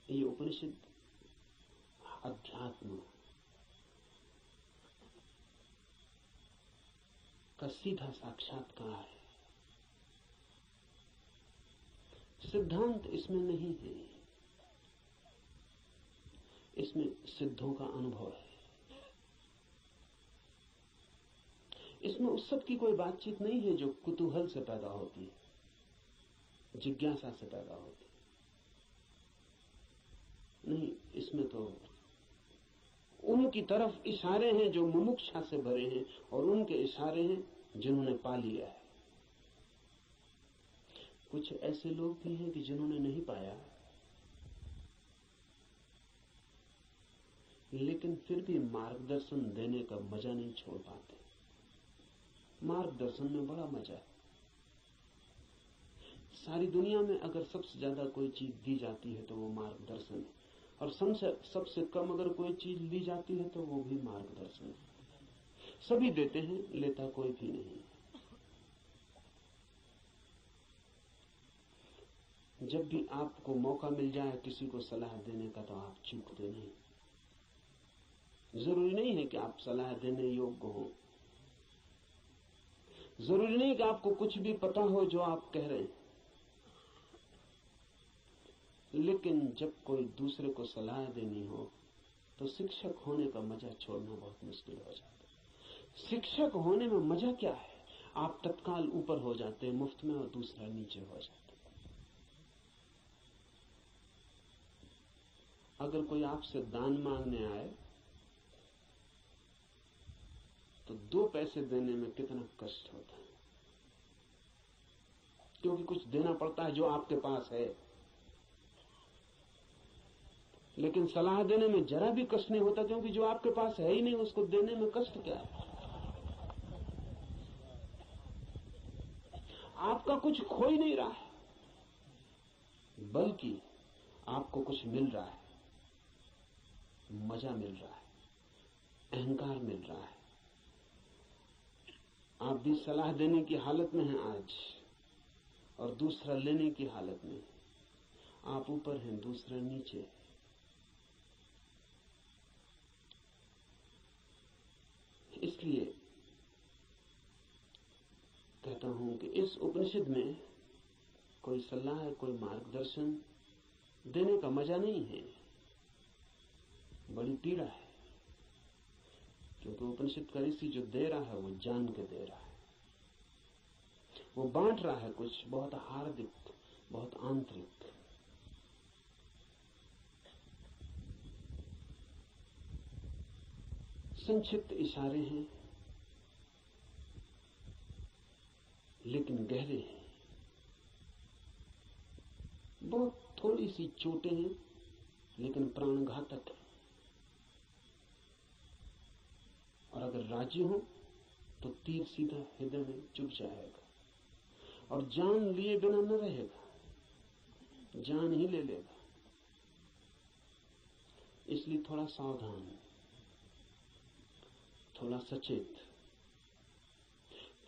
ये उपनिषद अध्यात्म का सीधा साक्षात्कार है। सिद्धांत इसमें नहीं है, इसमें सिद्धों का अनुभव है। इसमें उस सब की कोई बातचीत नहीं है जो कुतूहल से पैदा होती है, जिज्ञासा से पैदा होती है। नहीं, इसमें तो उनकी तरफ इशारे हैं जो मुमुक्षा से भरे हैं, और उनके इशारे हैं जिन्होंने पा लिया है। कुछ ऐसे लोग भी हैं कि जिन्होंने नहीं पाया, लेकिन फिर भी मार्गदर्शन देने का मजा नहीं छोड़ पाते। मार्गदर्शन में बड़ा मजा है। सारी दुनिया में अगर सबसे ज्यादा कोई चीज दी जाती है तो वो मार्गदर्शन है, और सबसे कम अगर कोई चीज ली जाती है तो वो भी मार्गदर्शन है। सभी देते हैं, लेता कोई भी नहीं। जब भी आपको मौका मिल जाए किसी को सलाह देने का तो आप चूकते नहीं। जरूरी नहीं है कि आप सलाह देने योग्य हो, जरूरी नहीं कि आपको कुछ भी पता हो जो आप कह रहे हैं, लेकिन जब कोई दूसरे को सलाह देनी हो तो शिक्षक होने का मजा छोड़ना बहुत मुश्किल हो जाता है। शिक्षक होने में मजा क्या है? आप तत्काल ऊपर हो जाते हैं मुफ्त में, और दूसरा नीचे हो जाता है। अगर कोई आपसे दान मांगने आए तो 2 पैसे देने में कितना कष्ट होता है, क्योंकि कुछ देना पड़ता है जो आपके पास है। लेकिन सलाह देने में जरा भी कष्ट नहीं होता, क्योंकि जो आपके पास है ही नहीं उसको देने में कष्ट क्या है? आपका कुछ खो ही नहीं रहा है, बल्कि आपको कुछ मिल रहा है, मजा मिल रहा है, अहंकार मिल रहा है। आप भी सलाह देने की हालत में हैं आज, और दूसरा लेने की हालत में। आप ऊपर हैं, दूसरा नीचे। इसलिए कहता हूं कि इस उपनिषद में कोई सलाह, कोई मार्गदर्शन देने का मजा नहीं है, बड़ी पीड़ा है। क्योंकि उपनिषद का ऋषि जो दे रहा है वो जान के दे रहा है, वो बांट रहा है कुछ बहुत हार्दिक, बहुत आंतरिक। संक्षिप्त इशारे हैं लेकिन गहरे हैं, बहुत थोड़ी सी चोटें हैं लेकिन प्राणघातक है। और अगर राजी हो तो तीर सीधा हृदय में चुभ जाएगा, और जान लिए बिना न रहेगा, जान ही ले लेगा। इसलिए थोड़ा सावधान, थोड़ा सचेत,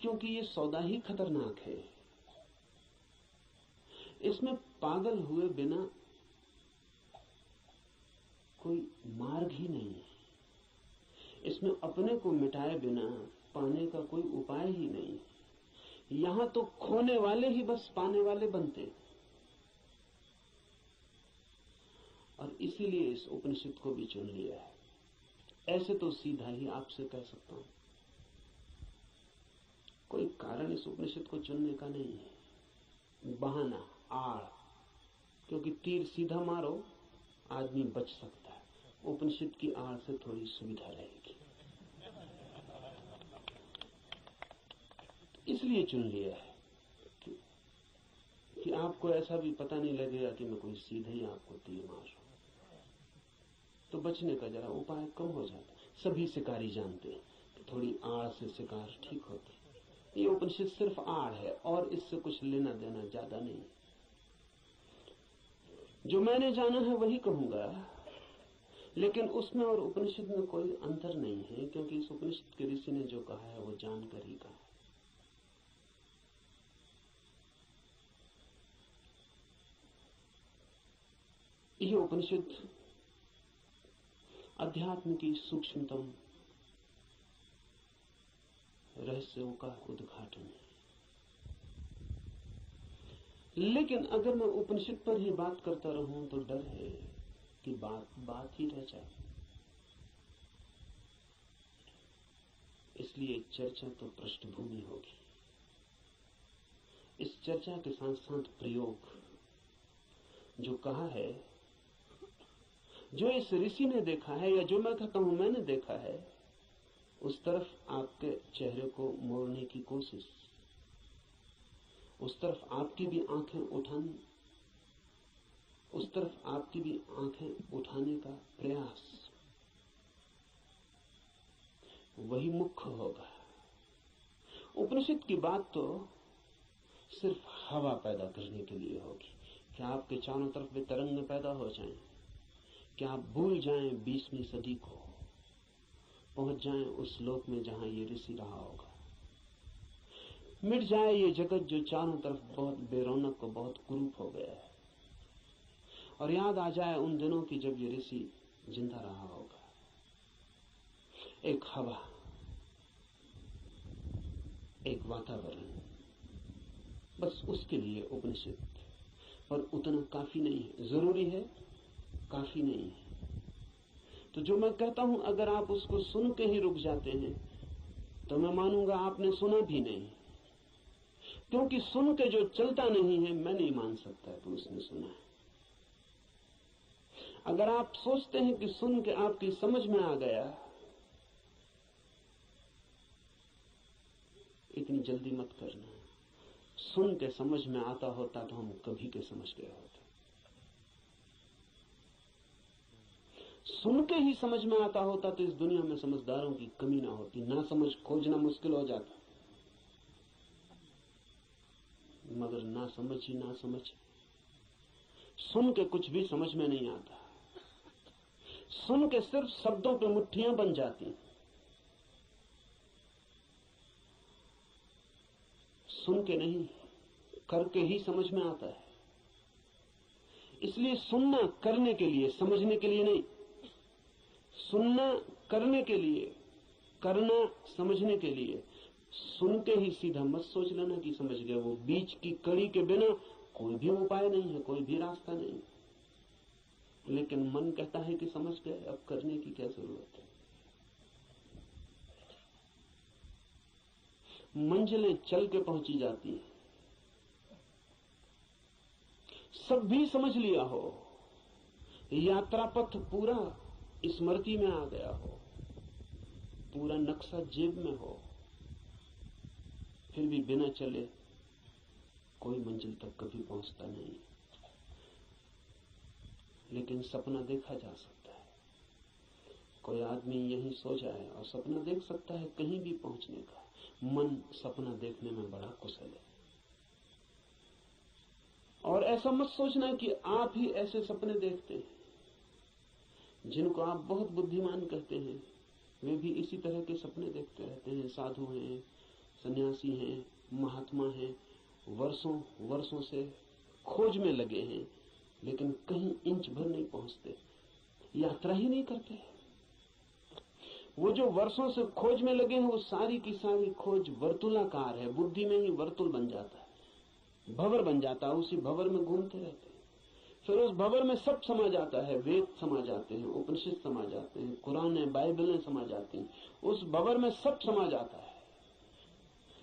क्योंकि ये सौदा ही खतरनाक है। इसमें पागल हुए बिना कोई मार्ग ही नहीं है। इसमें अपने को मिटाए बिना पाने का कोई उपाय ही नहीं। यहां तो खोने वाले ही बस पाने वाले बनते, और इसीलिए इस उपनिषद को भी चुन लिया है। ऐसे तो सीधा ही आपसे कह सकता हूं, कोई कारण इस उपनिषद को चुनने का नहीं है, बहाना, आड़। क्योंकि तीर सीधा मारो आदमी बच सकता है, उपनिषद की आड़ से थोड़ी सुविधा रहेगी, इसलिए चुन लिया है कि आपको ऐसा भी पता नहीं लगेगा कि मैं कोई सीधे ही आपको तीर मार रहा हूं, तो बचने का जरा उपाय कम हो जाता है। सभी शिकारी जानते हैं कि थोड़ी आड़ से शिकार ठीक होती है। ये उपनिषद सिर्फ आड़ है, और इससे कुछ लेना देना ज्यादा नहीं। जो मैंने जाना है वही कहूंगा, लेकिन उसमें और उपनिषद में कोई अंतर नहीं है, क्योंकि इस उपनिषद के ऋषि ने जो कहा है वो जानकर ही कहा है। ये उपनिषद अध्यात्म की सूक्ष्मतम रहस्यों का उद्घाटन है। लेकिन अगर मैं उपनिषद पर ही बात करता रहूं तो डर है कि बात ही रह जाए। इसलिए चर्चा तो पृष्ठभूमि होगी। इस चर्चा के साथ साथ प्रयोग, जो कहा है, जो इस ऋषि ने देखा है या जो मैं कहता हूं मैंने देखा है, उस तरफ आपके चेहरे को मोड़ने की कोशिश, उस तरफ आपकी भी आंखें उठाने, उस तरफ आपकी भी आंखें उठाने का प्रयास, वही मुख्य होगा। उपनिषद की बात तो सिर्फ हवा पैदा करने के लिए होगी कि आपके चारों तरफ वे तरंगें पैदा हो जाएं, कि आप भूल जाएं 20वीं सदी को, पहुंच जाएं उस लोक में जहां ये ऋषि रहा होगा। मिट जाए ये जगत जो चारों तरफ बहुत बेरौनक और बहुत कुरूप हो गया है, और याद आ जाए उन दिनों की जब ये ऋषि जिंदा रहा होगा। एक हवा, एक वातावरण, बस उसके लिए उपनिषद। और उतना काफी नहीं है, जरूरी है, काफी नहीं है। तो जो मैं कहता हूं अगर आप उसको सुन के ही रुक जाते हैं तो मैं मानूंगा आपने सुना भी नहीं, क्योंकि सुन के जो चलता नहीं है मैं नहीं मान सकता कि उसने सुना है। अगर आप सोचते हैं कि सुन के आपकी समझ में आ गया, इतनी जल्दी मत करना। सुन के समझ में आता होता तो हम कभी के समझ गए होते। सुन के ही समझ में आता होता तो इस दुनिया में समझदारों की कमी ना होती, ना समझ खोजना मुश्किल हो जाता। मगर ना समझ ही ना समझ, सुन के कुछ भी समझ में नहीं आता। सुन के सिर्फ शब्दों पे मुट्ठियां बन जाती। सुन के नहीं, करके ही समझ में आता है। इसलिए सुनना करने के लिए, समझने के लिए नहीं। सुनना करने के लिए, करना समझने के लिए। सुन के ही सीधा मत सोच लेना कि समझ गए। वो बीच की कड़ी के बिना कोई भी उपाय नहीं है, कोई भी रास्ता नहीं। लेकिन मन कहता है कि समझ गए, अब करने की क्या जरूरत है। मंजिलें चल के पहुंची जाती हैं। सब भी समझ लिया हो, यात्रा पथ पूरा स्मृति में आ गया हो, पूरा नक्शा जेब में हो, फिर भी बिना चले कोई मंजिल तक कभी पहुंचता नहीं। लेकिन सपना देखा जा सकता है। कोई आदमी यहीं सो जाए और सपना देख सकता है कहीं भी पहुंचने का। मन सपना देखने में बड़ा कुशल है। और ऐसा मत सोचना कि आप ही ऐसे सपने देखते हैं। जिनको आप बहुत बुद्धिमान कहते हैं वे भी इसी तरह के सपने देखते रहते हैं। साधु हैं, सन्यासी हैं, महात्मा हैं, वर्षों से खोज में लगे हैं, लेकिन कहीं इंच भर नहीं पहुंचते, यात्रा ही नहीं करते। वो जो वर्षों से खोज में लगे हैं वो सारी की सारी खोज वर्तुलाकार है। बुद्धि में ही वर्तुल बन जाता है, भंवर बन जाता है, उसी भंवर में घूमते रहते हैं। फिर उस भंवर में सब समा जाता है, वेद समा जाते हैं, उपनिषद समा जाते हैं, कुरान बाइबलें समा जाती हैं। उस भंवर में सब समा जाता है,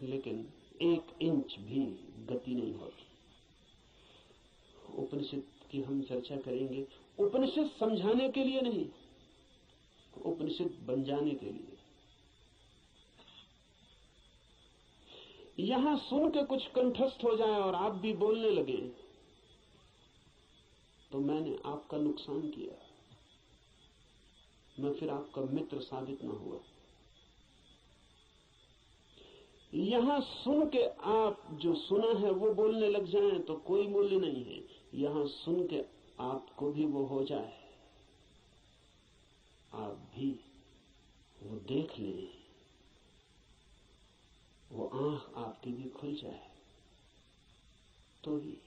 लेकिन एक इंच भी गति नहीं होती। उपनिषद की हम चर्चा करेंगे, उपनिषद समझाने के लिए नहीं, उपनिषद बन जाने के लिए। यहां सुन के कुछ कंठस्थ हो जाए और आप भी बोलने लगे तो मैंने आपका नुकसान किया, मैं फिर आपका मित्र साबित ना हुआ। यहां सुन के आप जो सुना है वो बोलने लग जाएं तो कोई मूल्य नहीं है। यहां सुन के आपको भी वो हो जाए, आप भी वो देख लें, वो आंख आपकी भी खुल जाए तो ही।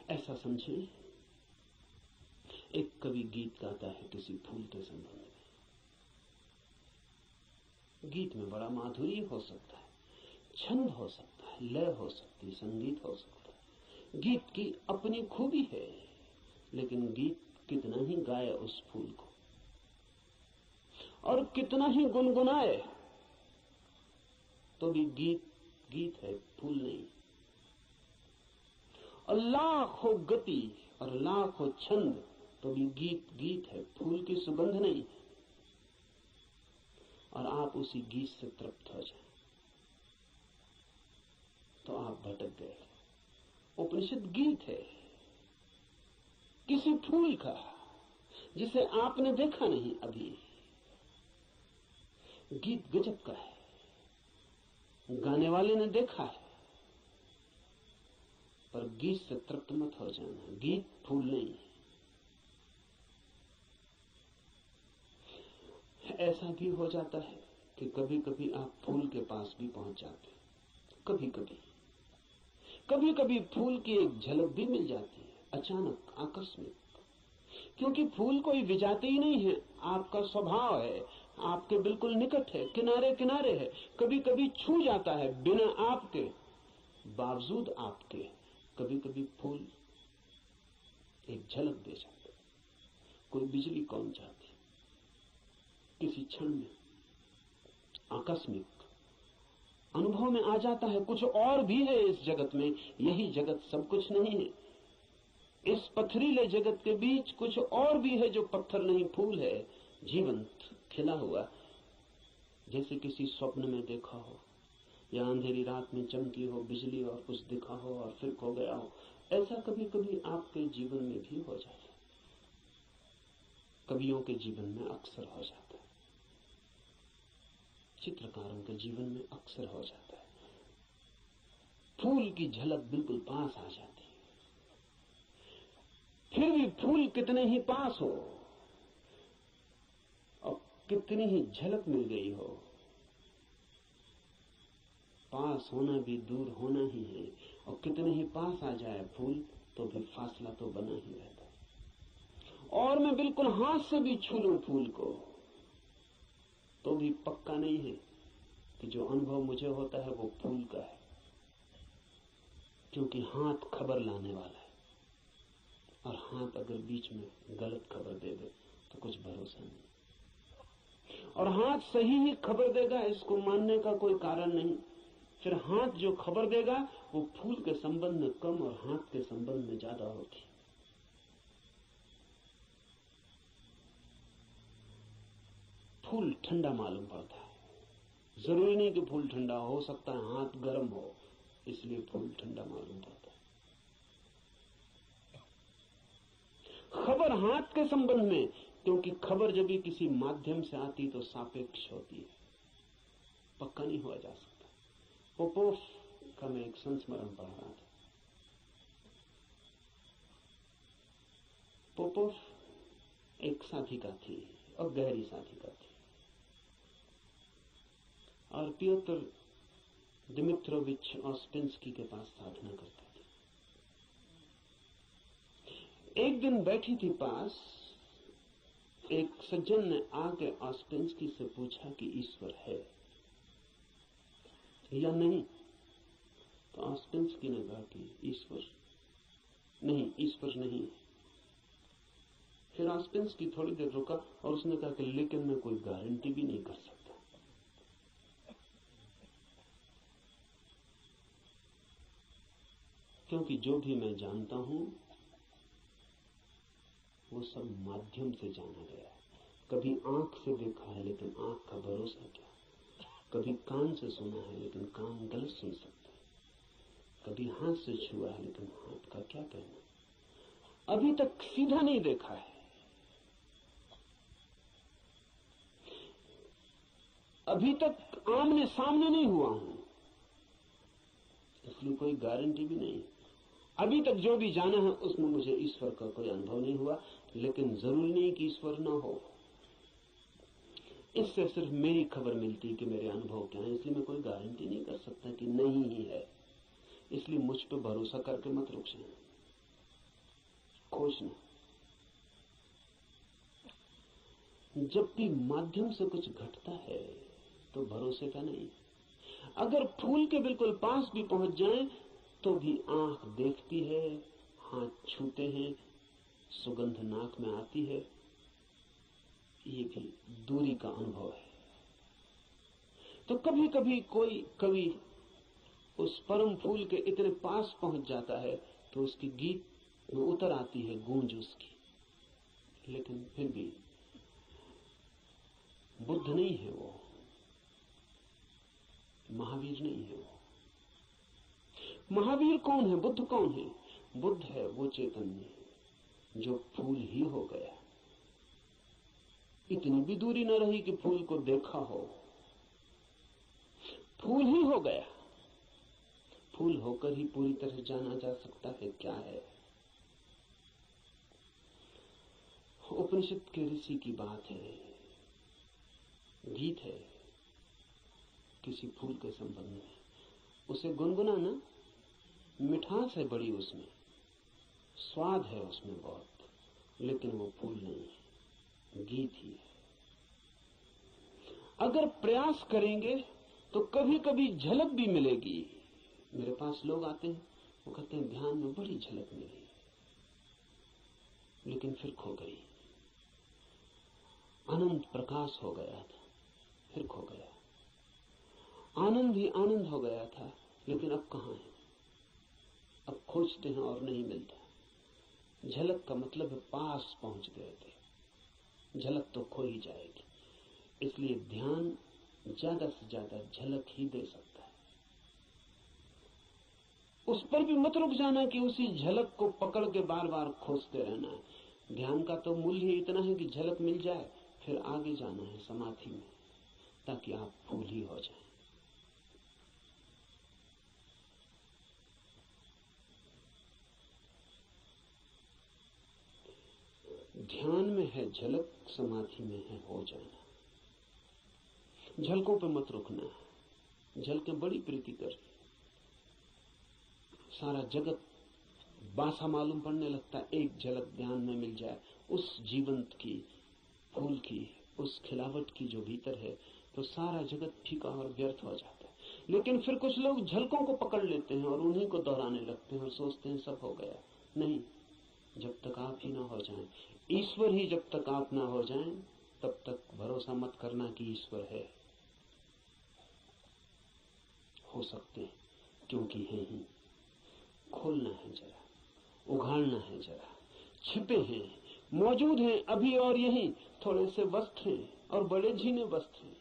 ऐसा ऐसा समझे, एक कवि गीत गाता है किसी फूल के संबंध में। गीत में बड़ा माधुर्य हो सकता है, छंद हो सकता है, लय हो सकती है, संगीत हो सकता है। गीत की अपनी खूबी है, लेकिन गीत कितना ही गाए उस फूल को और कितना ही गुनगुनाए, तो भी गीत गीत है, फूल नहीं। और लाख हो गति और लाख हो छंद, तो भी गीत गीत है, फूल की सुगंध नहीं। और आप उसी गीत से तृप्त हो जाए तो आप भटक गए। उपनिषद गीत है किसी फूल का जिसे आपने देखा नहीं अभी। गीत गजब का है, गाने वाले ने देखा है, पर गीत से तृप्त मत हो जाना। गीत फूल नहीं। ऐसा भी हो जाता है कि कभी कभी आप फूल के पास भी पहुंच जाते, कभी कभी फूल की एक झलक भी मिल जाती है, अचानक, आकस्मिक। क्योंकि फूल कोई विजाती ही नहीं है, आपका स्वभाव है, आपके बिल्कुल निकट है, किनारे किनारे है। कभी कभी छू जाता है बिना आपके, बावजूद आपके। कभी कभी फूल एक झलक दे जाता है, कोई बिजली कौन जाती, किसी क्षण में आकस्मिक अनुभव में आ जाता है। कुछ और भी है इस जगत में, यही जगत सब कुछ नहीं है। इस पथरीले जगत के बीच कुछ और भी है जो पत्थर नहीं, फूल है, जीवंत, खिला हुआ। जैसे किसी स्वप्न में देखा हो या अंधेरी रात में चमकी हो बिजली और कुछ दिखा हो और फिर खो गया हो, ऐसा कभी कभी आपके जीवन में भी हो जाता है। कवियों के जीवन में अक्सर हो जाता है, चित्रकारों के जीवन में अक्सर हो जाता है। फूल की झलक बिल्कुल पास आ जाती है, फिर भी फूल कितने ही पास हो और कितनी ही झलक मिल गई हो, पास होना भी दूर होना ही है। और कितने ही पास आ जाए फूल, तो भी फासला तो बना ही रहता है। और मैं बिल्कुल हाथ से भी छू लूं फूल को, तो भी पक्का नहीं है कि जो अनुभव मुझे होता है वो फूल का है। क्योंकि हाथ खबर लाने वाला है, और हाथ अगर बीच में गलत खबर दे दे तो कुछ भरोसा नहीं। और हाथ सही ही खबर देगा, इसको मानने का कोई कारण नहीं। फिर हाथ जो खबर देगा वो फूल के संबंध में कम और हाथ के संबंध में ज्यादा होती। फूल ठंडा मालूम पड़ता है, जरूरी नहीं कि फूल ठंडा हो सकता है हाथ गर्म हो, इसलिए फूल ठंडा मालूम पड़ता है। खबर हाथ के संबंध में, क्योंकि खबर जब भी किसी माध्यम से आती तो सापेक्ष होती है, पक्का नहीं हुआ जा सकता। पोपोफ का मैं एक संस्मरण पढ़ रहा था। पोपोफ एक साधिका थी और गहरी साधिका थी, और पियोतर दिमित्रोविच ऑस्पेंस्की के पास साधना करता थी। एक दिन बैठी थी पास, एक सज्जन ने आके ऑस्पेंस्की से पूछा कि ईश्वर है या नहीं। तो ऑस्पेंस्की ने कहा कि ईश्वर नहीं। फिर ऑस्पेंस्की थोड़ी देर रुका और उसने कहा कि लेकिन मैं कोई गारंटी भी नहीं कर सकता। क्योंकि जो भी मैं जानता हूं वो सब माध्यम से जाना गया है। कभी आंख से देखा है, लेकिन आंख का भरोसा क्या। कभी कान से सुना है, लेकिन कान गलत सुन सकता है। कभी हाथ से छुआ है, लेकिन हाथ का क्या कहना। अभी तक सीधा नहीं देखा है, अभी तक आमने सामने नहीं हुआ हूं, इसलिए कोई गारंटी भी नहीं। अभी तक जो भी जाना है उसमें मुझे ईश्वर का कोई अनुभव नहीं हुआ, लेकिन जरूरी नहीं कि ईश्वर न हो। इससे सिर्फ मेरी खबर मिलती कि मेरे अनुभव क्या है, इसलिए मैं कोई गारंटी नहीं कर सकता कि नहीं ही है। इसलिए मुझ पर भरोसा करके मत रुक जाए। खोजना। जब भी माध्यम से कुछ घटता है तो भरोसे का नहीं। अगर फूल के बिल्कुल पास भी पहुंच जाएं तो भी आंख देखती है, हाथ छूते हैं, सुगंध नाक में आती है, ये भी दूरी का अनुभव है। तो कभी कभी कोई कवि उस परम फूल के इतने पास पहुंच जाता है तो उसके गीत में उतर आती है गूंज उसकी, लेकिन फिर भी बुद्ध नहीं है वो, महावीर नहीं है वो। महावीर कौन है, बुद्ध कौन है? बुद्ध है वो चैतन्य जो फूल ही हो गया। इतनी भी दूरी न रही कि फूल को देखा हो, फूल ही हो गया। फूल होकर ही पूरी तरह जाना जा सकता है क्या है। उपनिषद के ऋषि की बात है, गीत है किसी फूल के संबंध में, उसे गुनगुनाना, मिठास है बड़ी उसमें, स्वाद है उसमें बहुत, लेकिन वो फूल नहीं है, गीत ही है। अगर प्रयास करेंगे तो कभी कभी झलक भी मिलेगी। मेरे पास लोग आते हैं, वो कहते हैं ध्यान में बड़ी झलक मिली, लेकिन फिर खो गई। अनंत प्रकाश हो गया था, फिर खो गया। आनंद ही आनंद हो गया था, लेकिन अब कहां है? अब खोजते हैं और नहीं मिलता। झलक का मतलब है पास पहुंच गए थे, झलक तो खो ही जाएगी। इसलिए ध्यान ज्यादा से ज्यादा झलक ही दे सकता है। उस पर भी मत रुक जाना कि उसी झलक को पकड़ के बार बार खोजते रहना है। ध्यान का तो मूल्य ही इतना है कि झलक मिल जाए, फिर आगे जाना है समाधि में, ताकि आप फूल ही हो जाएं। ध्यान में है झलक, समाधि में है हो जाना। झलकों पे मत रुकना है। झलकें बड़ी प्रीतिकर, सारा जगत बासा मालूम पड़ने लगता है। एक झलक ध्यान में मिल जाए उस जीवंत की, फूल की, उस खिलावट की जो भीतर है, तो सारा जगत फीका और व्यर्थ हो जाता है। लेकिन फिर कुछ लोग झलकों को पकड़ लेते हैं और उन्हीं को दोहराने लगते हैं और सोचते हैं सब हो गया। नहीं, जब तक आप ही ना हो जाएं, ईश्वर ही जब तक आप ना हो जाएं, तब तक भरोसा मत करना कि ईश्वर है। हो सकते हैं, क्योंकि है ही। खोलना है जरा, उघाड़ना है जरा। छिपे हैं, मौजूद हैं अभी और यहीं। थोड़े से वस्त्र हैं और बड़े झीने वस्त्र हैं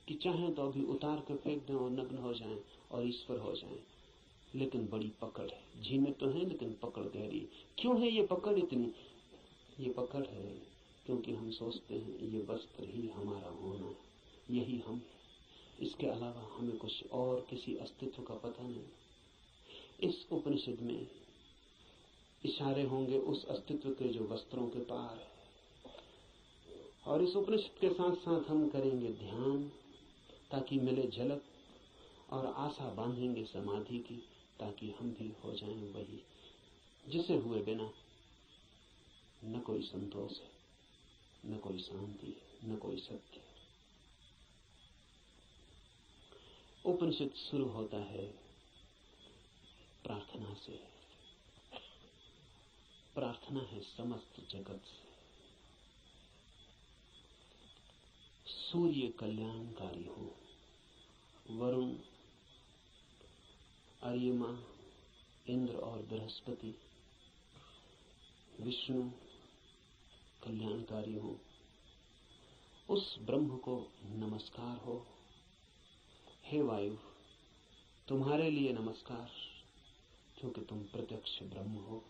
कि चाहें तो अभी उतार कर फेंक दें और नग्न हो जाएं और ईश्वर हो जाएं। लेकिन बड़ी पकड़ है। झीने तो हैं लेकिन पकड़ गहरी। क्यों है ये पकड़ इतनी? ये पकड़ है क्योंकि हम सोचते हैं ये वस्त्र ही हमारा होना, यही हम है। इसके अलावा हमें कुछ और किसी अस्तित्व का पता नहीं। इस उपनिषद में इशारे होंगे उस अस्तित्व के जो वस्त्रों के पार है। और इस उपनिषद के साथ साथ हम करेंगे ध्यान ताकि मिले झलक, और आशा बांधेंगे समाधि की ताकि हम भी हो जाएं वही जिसे हुए बिना न कोई संतोष है, न कोई शांति है, न कोई सत्य है। उपनिषद शुरू होता है प्रार्थना से। प्रार्थना है समस्त जगत से। सूर्य कल्याणकारी हो, वरुण, अर्यमा, इंद्र और बृहस्पति, विष्णु कल्याणकारी हो, उस ब्रह्म को नमस्कार हो। हे वायु, तुम्हारे लिए नमस्कार, क्योंकि तुम प्रत्यक्ष ब्रह्म हो।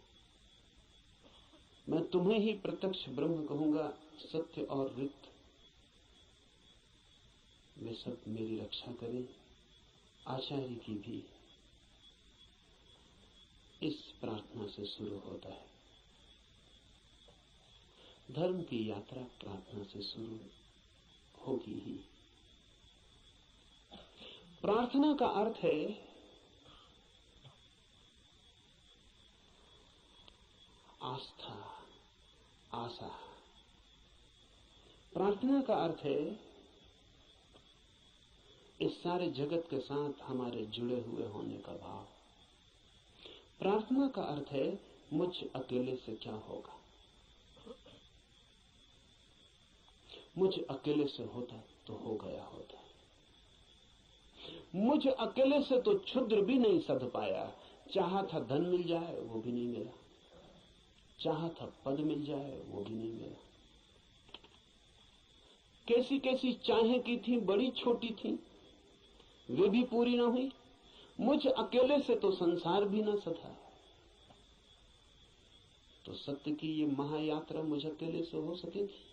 मैं तुम्हें ही प्रत्यक्ष ब्रह्म कहूंगा। सत्य और ऋत वे सब मेरी रक्षा करें, आचार्य की भी। इस प्रार्थना से शुरू होता है। धर्म की यात्रा प्रार्थना से शुरू होगी ही। प्रार्थना का अर्थ है आस्था, आशा। प्रार्थना का अर्थ है इस सारे जगत के साथ हमारे जुड़े हुए होने का भाव। प्रार्थना का अर्थ है मुझ अकेले से क्या होगा, मुझ अकेले से होता तो हो गया होता, मुझ अकेले से तो क्षुद्र भी नहीं सध पाया। चाहा था धन मिल जाए वो भी नहीं मिला, चाहा था पद मिल जाए वो भी नहीं मिला। कैसी कैसी चाहें की थी, बड़ी छोटी थी, वे भी पूरी ना हुई। मुझ अकेले से तो संसार भी ना सधा। तो सत्य की ये महायात्रा मुझ अकेले से हो सकेगी?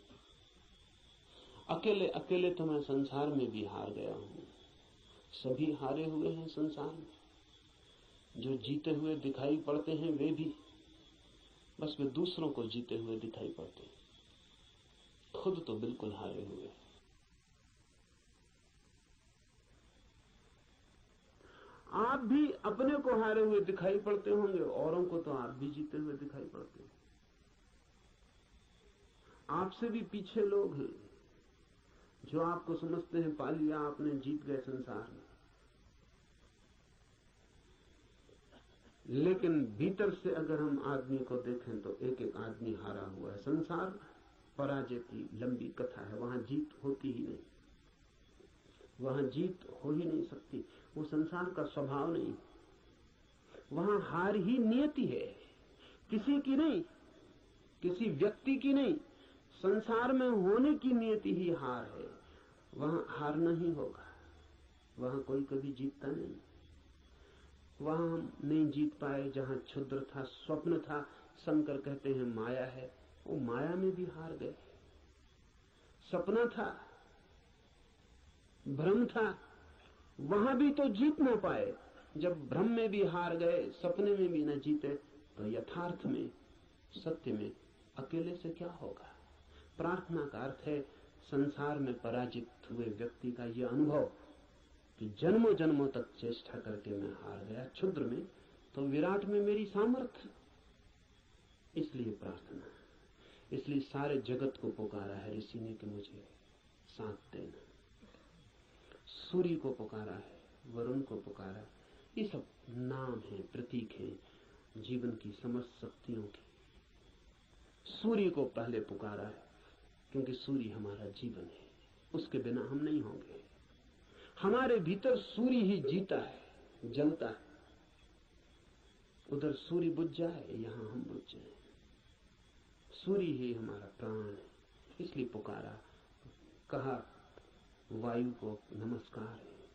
अकेले अकेले तो मैं संसार में भी हार गया हूं। सभी हारे हुए हैं संसार में। जो जीते हुए दिखाई पड़ते हैं वे भी, बस वे दूसरों को जीते हुए दिखाई पड़ते हैं, खुद तो बिल्कुल हारे हुए। आप भी अपने को हारे हुए दिखाई पड़ते होंगे, औरों को तो आप भी जीते हुए दिखाई पड़ते हैं। आपसे भी पीछे लोग हैं जो आपको समझते हैं पा लिया आपने, जीत गए संसार में। लेकिन भीतर से अगर हम आदमी को देखें तो एक एक आदमी हारा हुआ है। संसार पराजय की लंबी कथा है, वहां जीत होती ही नहीं, वहां जीत हो ही नहीं सकती। वो संसार का स्वभाव नहीं, वहां हार ही नियति है, किसी की नहीं, किसी व्यक्ति की नहीं, संसार में होने की नियति ही हार है। वहां हारना ही होगा, वहां कोई कभी जीतता नहीं। वहां हम नहीं जीत पाए जहां क्षुद्र था, स्वप्न था, शंकर कहते हैं माया है, वो माया में भी हार गए। सपना था, भ्रम था, वहां भी तो जीत ना पाए। जब भ्रम में भी हार गए, सपने में भी न जीते, तो यथार्थ में, सत्य में अकेले से क्या होगा? प्रार्थना का अर्थ है संसार में पराजित हुए व्यक्ति का यह अनुभव कि जन्मों जन्मों तक चेष्टा करके मैं हार गया। क्षुद्र में तो विराट में मेरी सामर्थ्य। इसलिए प्रार्थना, इसलिए सारे जगत को पुकारा है ऋषि ने कि मुझे साथ देना। सूर्य को पुकारा है, वरुण को पुकारा। ये सब नाम है, प्रतीक है जीवन की समस्त शक्तियों की। सूर्य को पहले पुकारा है क्योंकि सूर्य हमारा जीवन है, उसके बिना हम नहीं होंगे। हमारे भीतर सूर्य ही जीता है, जलता है। उधर सूर्य बुझ जाए, यहां हम बुझ जाए। सूर्य ही हमारा प्राण है, इसलिए पुकारा। कहा वायु को नमस्कार है,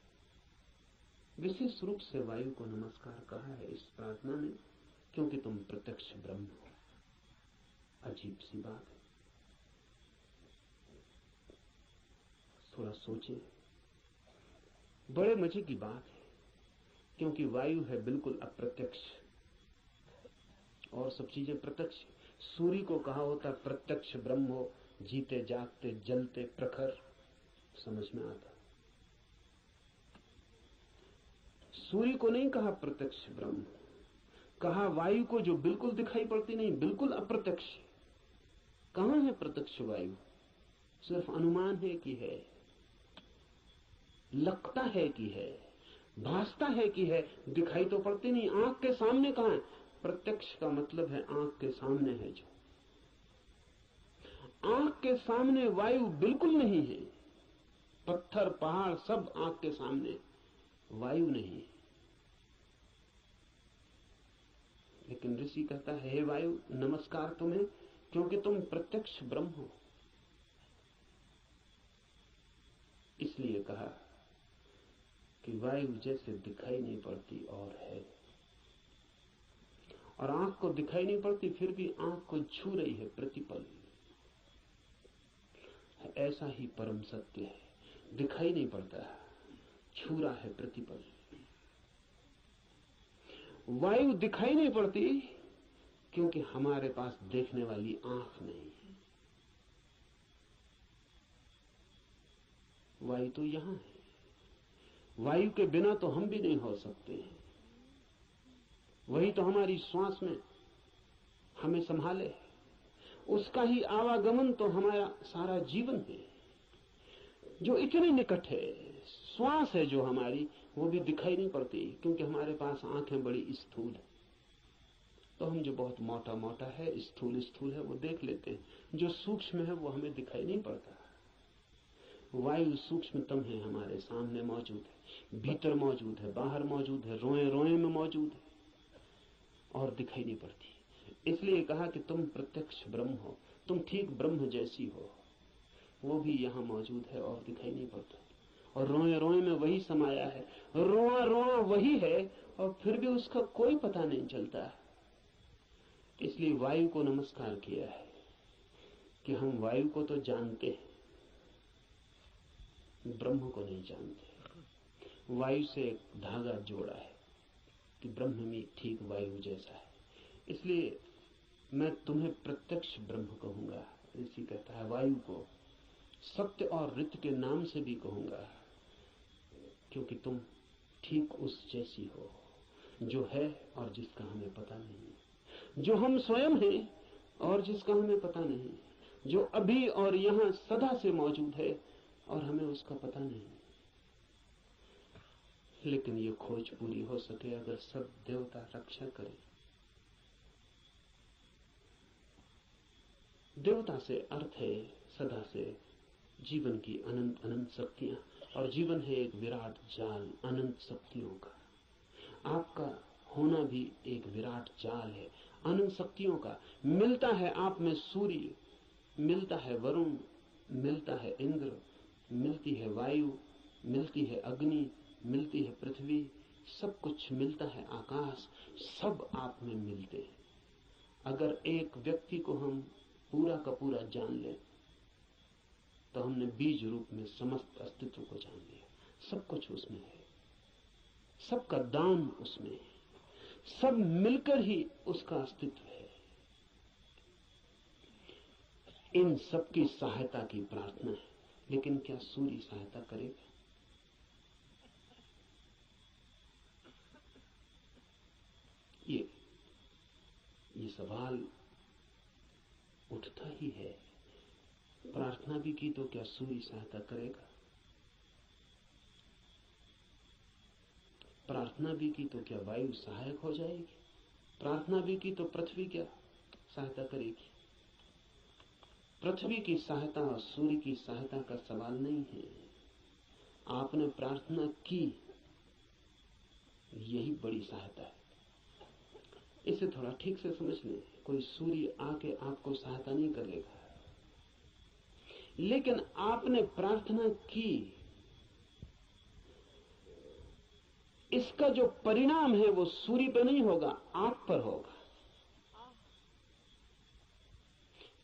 विशेष रूप से वायु को नमस्कार कहा है इस प्रार्थना में, क्योंकि तुम प्रत्यक्ष ब्रह्म हो। अजीब सी बात है, थोड़ा सोचे। बड़े मजे की बात है, क्योंकि वायु है बिल्कुल अप्रत्यक्ष और सब चीजें प्रत्यक्ष। सूर्य को कहा होता प्रत्यक्ष ब्रह्म हो, जीते जागते जलते प्रखर, समझ में आता। सूर्य को नहीं कहा प्रत्यक्ष ब्रह्म, कहा वायु को जो बिल्कुल दिखाई पड़ती नहीं, बिल्कुल अप्रत्यक्ष। कहां है प्रत्यक्ष वायु? सिर्फ अनुमान है कि है, लगता है कि है, भासता है कि है, दिखाई तो पड़ती नहीं। आंख के सामने कहां है? प्रत्यक्ष का मतलब है आंख के सामने है। जो आंख के सामने वायु बिल्कुल नहीं है, पत्थर पहाड़ सब आंख के सामने, वायु नहीं है। लेकिन ऋषि कहता है हे वायु नमस्कार तुम्हें, क्योंकि तुम प्रत्यक्ष ब्रह्म हो। इसलिए कहा कि वायु जैसे दिखाई नहीं पड़ती और है, और आंख को दिखाई नहीं पड़ती फिर भी आंख को छू रही है प्रतिपल। ऐसा ही परम सत्य है, दिखाई नहीं पड़ता, छू रहा है प्रतिपल। वायु दिखाई नहीं पड़ती क्योंकि हमारे पास देखने वाली आंख नहीं है। वायु तो यहां है, वायु के बिना तो हम भी नहीं हो सकते हैं। वही तो हमारी श्वास में हमें संभाले। उसका ही आवागमन तो हमारा सारा जीवन है, जो इतने निकट है। श्वास है जो हमारी, वो भी दिखाई नहीं पड़ती क्योंकि हमारे पास आंखें बड़ी स्थूल है। तो हम जो बहुत मोटा मोटा है, स्थूल स्थूल है, वो देख लेते हैं। जो सूक्ष्म है वो हमें दिखाई नहीं पड़ता। वायु सूक्ष्मतम है, हमारे सामने मौजूद है, भीतर मौजूद है, बाहर मौजूद है, रोए रोए में मौजूद है और दिखाई नहीं पड़ती। इसलिए कहा कि तुम प्रत्यक्ष ब्रह्म हो, तुम ठीक ब्रह्म जैसी हो। वो भी यहां मौजूद है और दिखाई नहीं पड़ता। और रोए रोए में वही समाया है, रोआ रोआ वही है, और फिर भी उसका कोई पता नहीं चलता। इसलिए वायु को नमस्कार किया है कि हम वायु को तो जानते हैं, ब्रह्म को नहीं जानते। वायु से एक धागा जोड़ा है कि ब्रह्म भी ठीक वायु जैसा है। इसलिए मैं तुम्हें प्रत्यक्ष ब्रह्म कहूंगा। ऋषि कहता है वायु को सत्य और ऋत के नाम से भी कहूंगा, क्योंकि तुम ठीक उस जैसी हो जो है और जिसका हमें पता नहीं, जो हम स्वयं हैं और जिसका हमें पता नहीं, जो अभी और यहां सदा से मौजूद है और हमें उसका पता नहीं। लेकिन ये खोज पूरी हो सके अगर सब देवता रक्षा करें। देवता से अर्थ है सदा से जीवन की अनंत अनंत शक्तियां, और जीवन है एक विराट जाल अनंत शक्तियों का। आपका होना भी एक विराट जाल है अनंत शक्तियों का। मिलता है आप में सूर्य, मिलता है वरुण, मिलता है इंद्र, मिलती है वायु, मिलती है अग्नि, मिलती है पृथ्वी, सब कुछ मिलता है आकाश, सब आप में मिलते हैं। अगर एक व्यक्ति को हम पूरा का पूरा जान लें तो हमने बीज रूप में समस्त अस्तित्व को जान लिया। सब कुछ उसमें है, सबका दान उसमें है, सब मिलकर ही उसका अस्तित्व है। इन सबकी सहायता की प्रार्थना है, लेकिन क्या सूर्य सहायता करेगा? ये सवाल उठता ही है। प्रार्थना भी की तो क्या सूर्य सहायता करेगा? प्रार्थना भी की तो क्या वायु सहायक हो जाएगी? प्रार्थना भी की तो पृथ्वी क्या सहायता करेगी? पृथ्वी की सहायता और सूर्य की सहायता का सवाल नहीं है। आपने प्रार्थना की, यही बड़ी सहायता है। इसे थोड़ा ठीक से समझ लें। कोई सूर्य आके आपको सहायता नहीं करेगा, लेकिन आपने प्रार्थना की, इसका जो परिणाम है वो सूर्य पे नहीं होगा, आप पर होगा।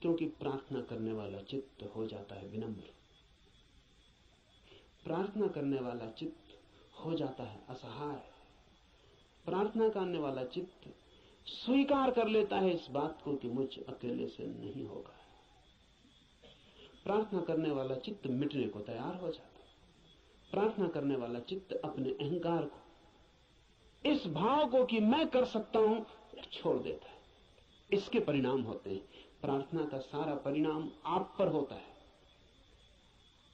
क्योंकि प्रार्थना करने वाला चित्त हो जाता है विनम्र, प्रार्थना करने वाला चित्त हो जाता है असहाय, प्रार्थना करने वाला चित्त स्वीकार कर लेता है इस बात को कि मुझ अकेले से नहीं होगा। प्रार्थना करने वाला चित्त मिटने को तैयार हो जाता है। प्रार्थना करने वाला चित्त अपने अहंकार को, इस भाव को कि मैं कर सकता हूं, छोड़ देता है। इसके परिणाम होते हैं। प्रार्थना का सारा परिणाम आप पर होता है।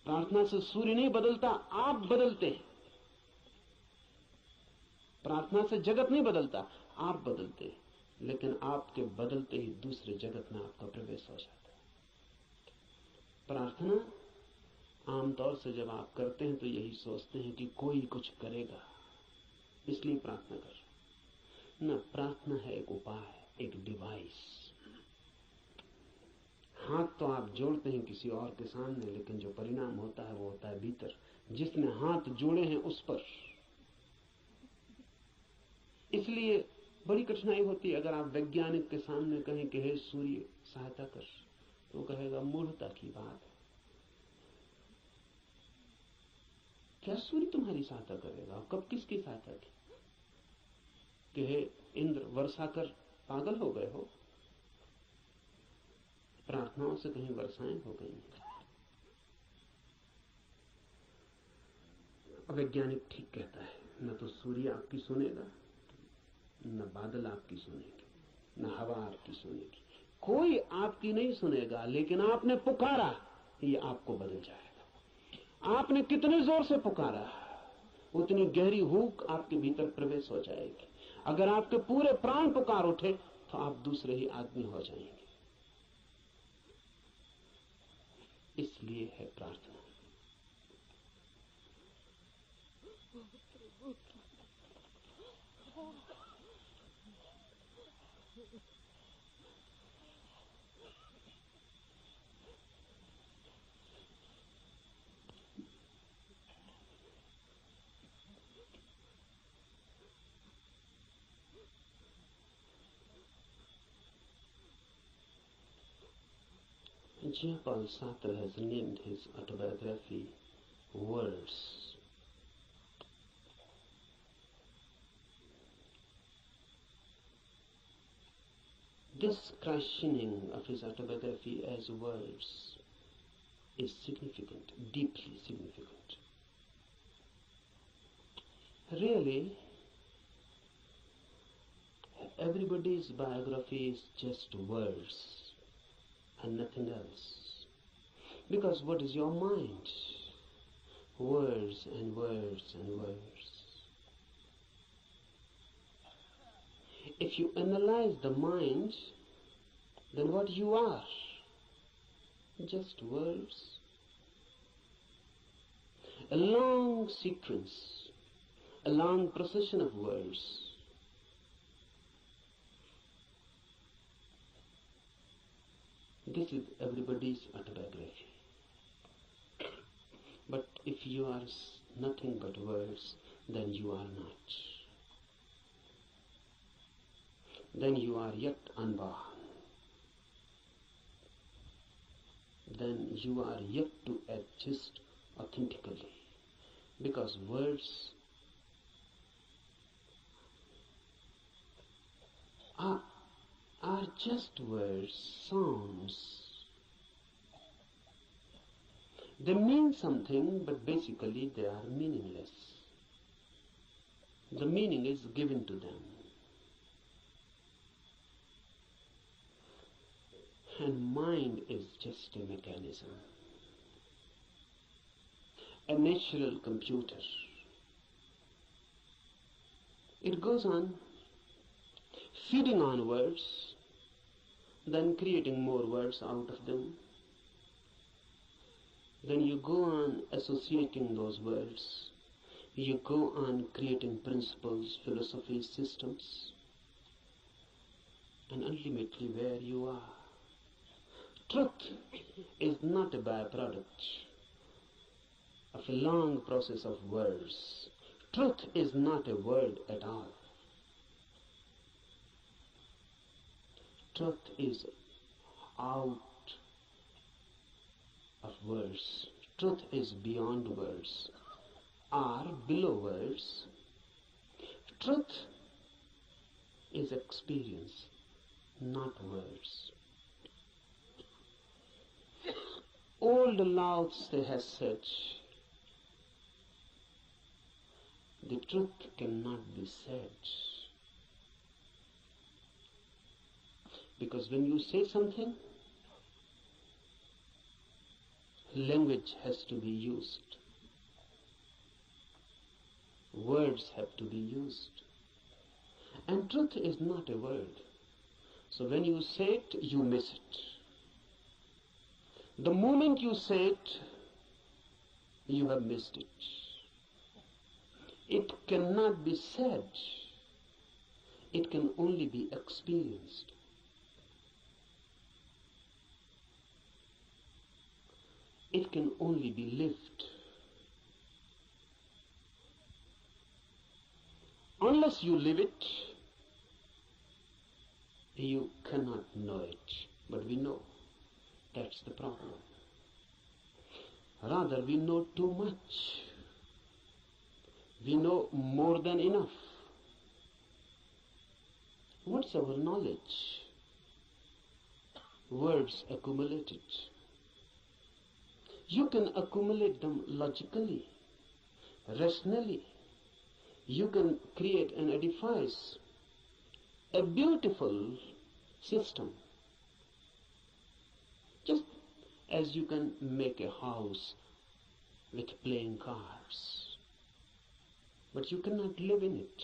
प्रार्थना से सूर्य नहीं बदलता, आप बदलते हैं। प्रार्थना से जगत नहीं बदलता, आप बदलते हैं। लेकिन आपके बदलते ही दूसरे जगत में आपका प्रवेश हो जाता है। प्रार्थना आमतौर से जब आप करते हैं तो यही सोचते हैं कि कोई कुछ करेगा, इसलिए प्रार्थना कर। न, प्रार्थना है एक उपाय, एक डिवाइस। हाथ तो आप जोड़ते हैं किसी और के सामने, लेकिन जो परिणाम होता है वो होता है भीतर, जिसने हाथ जोड़े हैं उस पर। इसलिए बड़ी कठिनाई होती है अगर आप वैज्ञानिक के सामने कहें कि हे सूर्य सहायता कर, तो कहेगा मूढ़ता की बात है। क्या सूर्य तुम्हारी सहायता करेगा? कब किसकी सहायता की? कि हे इंद्र वर्षा कर, पागल हो गए हो? प्रार्थनाओं से कहीं वर्षाएं हो गई? वैज्ञानिक ठीक कहता है, न तो सूर्य आपकी सुनेगा, न बादल आपकी सुनेंगे, न हवा आपकी सुनेगी। कोई आपकी नहीं सुनेगा, लेकिन आपने पुकारा, ये आपको बदल जाएगा। आपने कितने जोर से पुकारा, उतनी गहरी हूक आपके भीतर प्रवेश हो जाएगी। अगर आपके पूरे प्राण पुकार उठे तो आप दूसरे ही आदमी हो जाएंगे। इसलिए है प्रार्थना। Jean-Paul Sartre has named his autobiography Words. This christening of his autobiography as Words is significant, deeply significant. Really, everybody's biography is just words and nothing else. Because what is your mind? Words and words and words. If you analyze the mind, then what you are? Just words. A long sequence, a long procession of words. This is everybody's autobiography. But if you are nothing but words, then you are not. Then you are yet unborn. Then you are yet to exist authentically. Because words are just words, sounds. They mean something, but basically they are meaningless. The meaning is given to them. And mind is just a mechanism, a natural computer. It goes on feeding on words, then creating more words out of them. Then you go on associating those words. You go on creating principles, philosophies, systems. And ultimately where you are. Truth is not a byproduct of a long process of words. Truth is not a word at all. Truth is out of words. Truth is beyond words, or below words. Truth is experience, not words. Old Lao Tse has said, the truth cannot be said. Because when you say something, language has to be used. Words have to be used. And truth is not a word. So when you say it, you miss it. The moment you say it, you have missed it. It cannot be said. It can only be experienced. It can only be lived. Unless you live it, you cannot know it. But we know. That's the problem. Rather, we know too much. We know more than enough. What's our knowledge? Words accumulated. You can accumulate them logically, rationally. You can create and edifice a beautiful system. Just as you can make a house with playing cards, but you cannot live in it.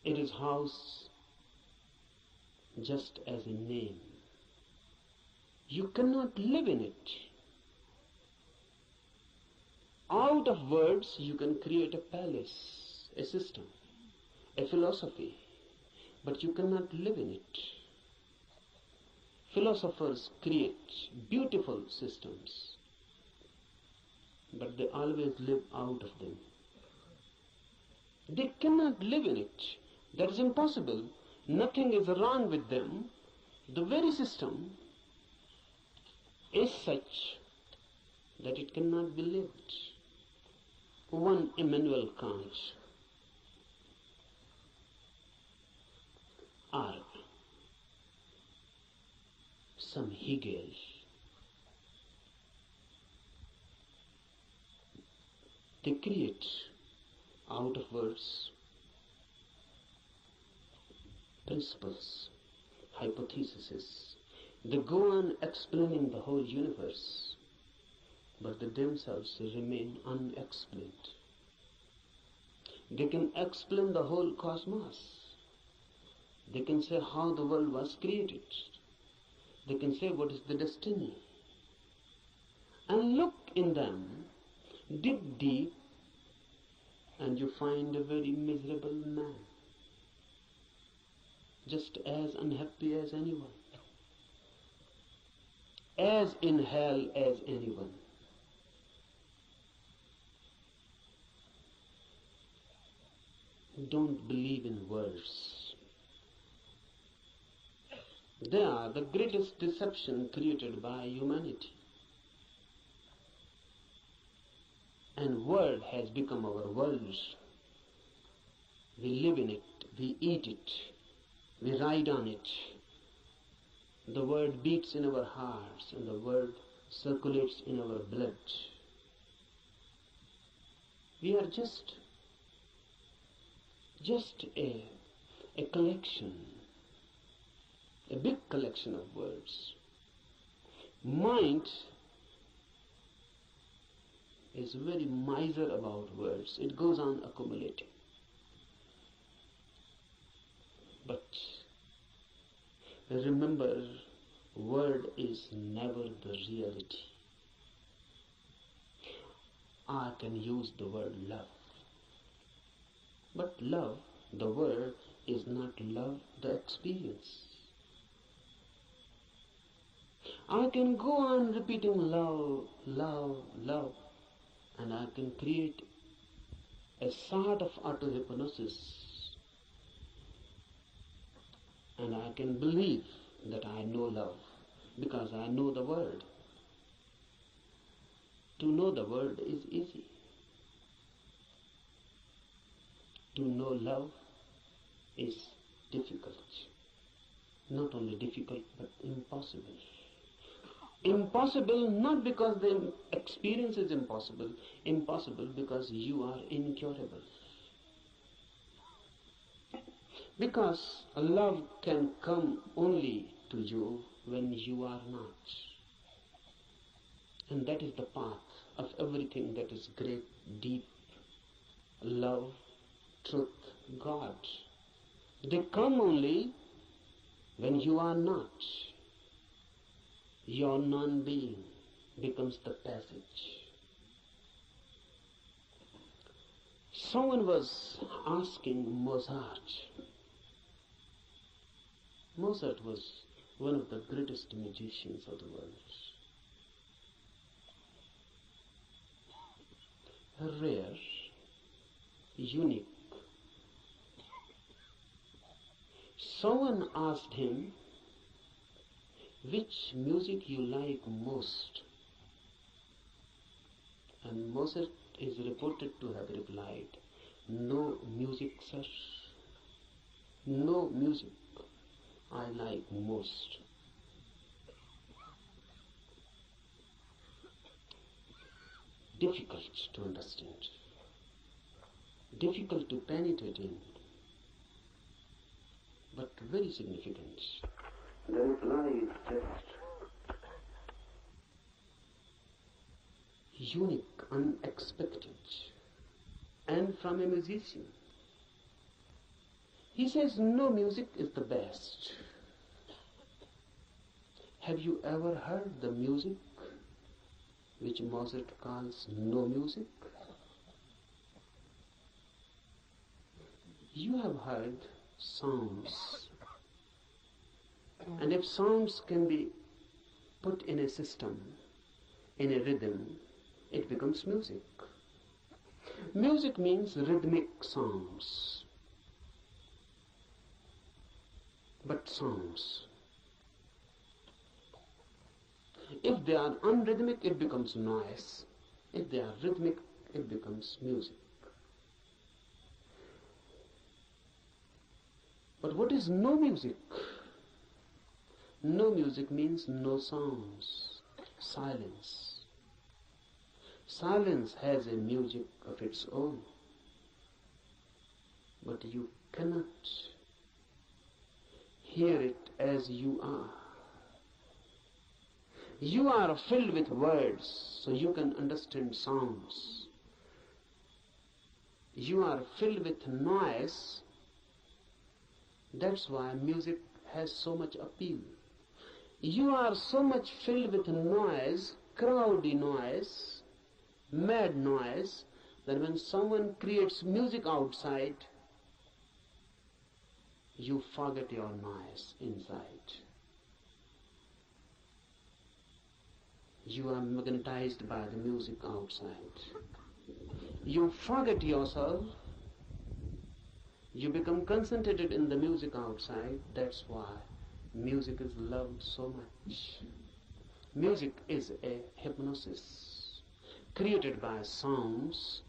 It is house just as a name. You cannot live in it. Out of words you can create a palace, a system, a philosophy, but you cannot live in it. Philosophers create beautiful systems, but they always live out of them. They cannot live in it. That is impossible. Nothing is wrong with them. The very system is such that it cannot be lived. One Immanuel Kant, or some Hegel, they create out of words principles, hypotheses. They go on explaining the whole universe, but they themselves remain unexplained. They can explain the whole cosmos. They can say how the world was created. They can say what is the destiny. And look in them, dig deep, and you find a very miserable man, just as unhappy as anyone, as in hell as anyone. Don't believe in words. They are the greatest deception created by humanity. And word has become our world. We live in it, we eat it, we ride on it. The word beats in our hearts and the word circulates in our blood. We are just a collection, a big collection of words. Mind is very miser about words. It goes on accumulating. But remember, word is never the reality. I can use the word love. But love, the word, is not love, the experience. I can go on repeating love, love, love, and I can create a sort of auto-hypnosis, and I can believe that I know love because I know the word. To know the word is easy. To know love is difficult. Not only difficult, but impossible. Impossible not because the experience is impossible. Impossible because you are incurable. Because love can come only to you when you are not. And that is the path of everything that is great, deep. Love, truth, God. They come only when you are not. Your non-being becomes the passage. Someone was asking Mozart. Mozart was one of the greatest musicians of the world. Rare, unique. Someone asked him, which music you like most? And Mozart is reported to have replied, no music, sir. No music I like most. Difficult to understand. Difficult to penetrate in. but very significant. The reply is just unique, unexpected, and from a musician. He says, no music is the best. Have you ever heard the music which Mozart calls no music? You have heard sounds. And if sounds can be put in a system, in a rhythm, it becomes music. Music means rhythmic sounds. But sounds. If they are unrhythmic, it becomes noise. If they are rhythmic, it becomes music. But what is no music? No music means no sounds. Silence. Silence has a music of its own. But you cannot hear it as you are. You are filled with words, so you can understand sounds. You are filled with noise. That's why music has so much appeal. You are so much filled with noise, crowdy noise, mad noise, that when someone creates music outside, you forget your noise inside. You are magnetized by the music outside. You forget yourself. You become concentrated in the music outside. That's why music is loved so much. Music is a hypnosis created by sounds,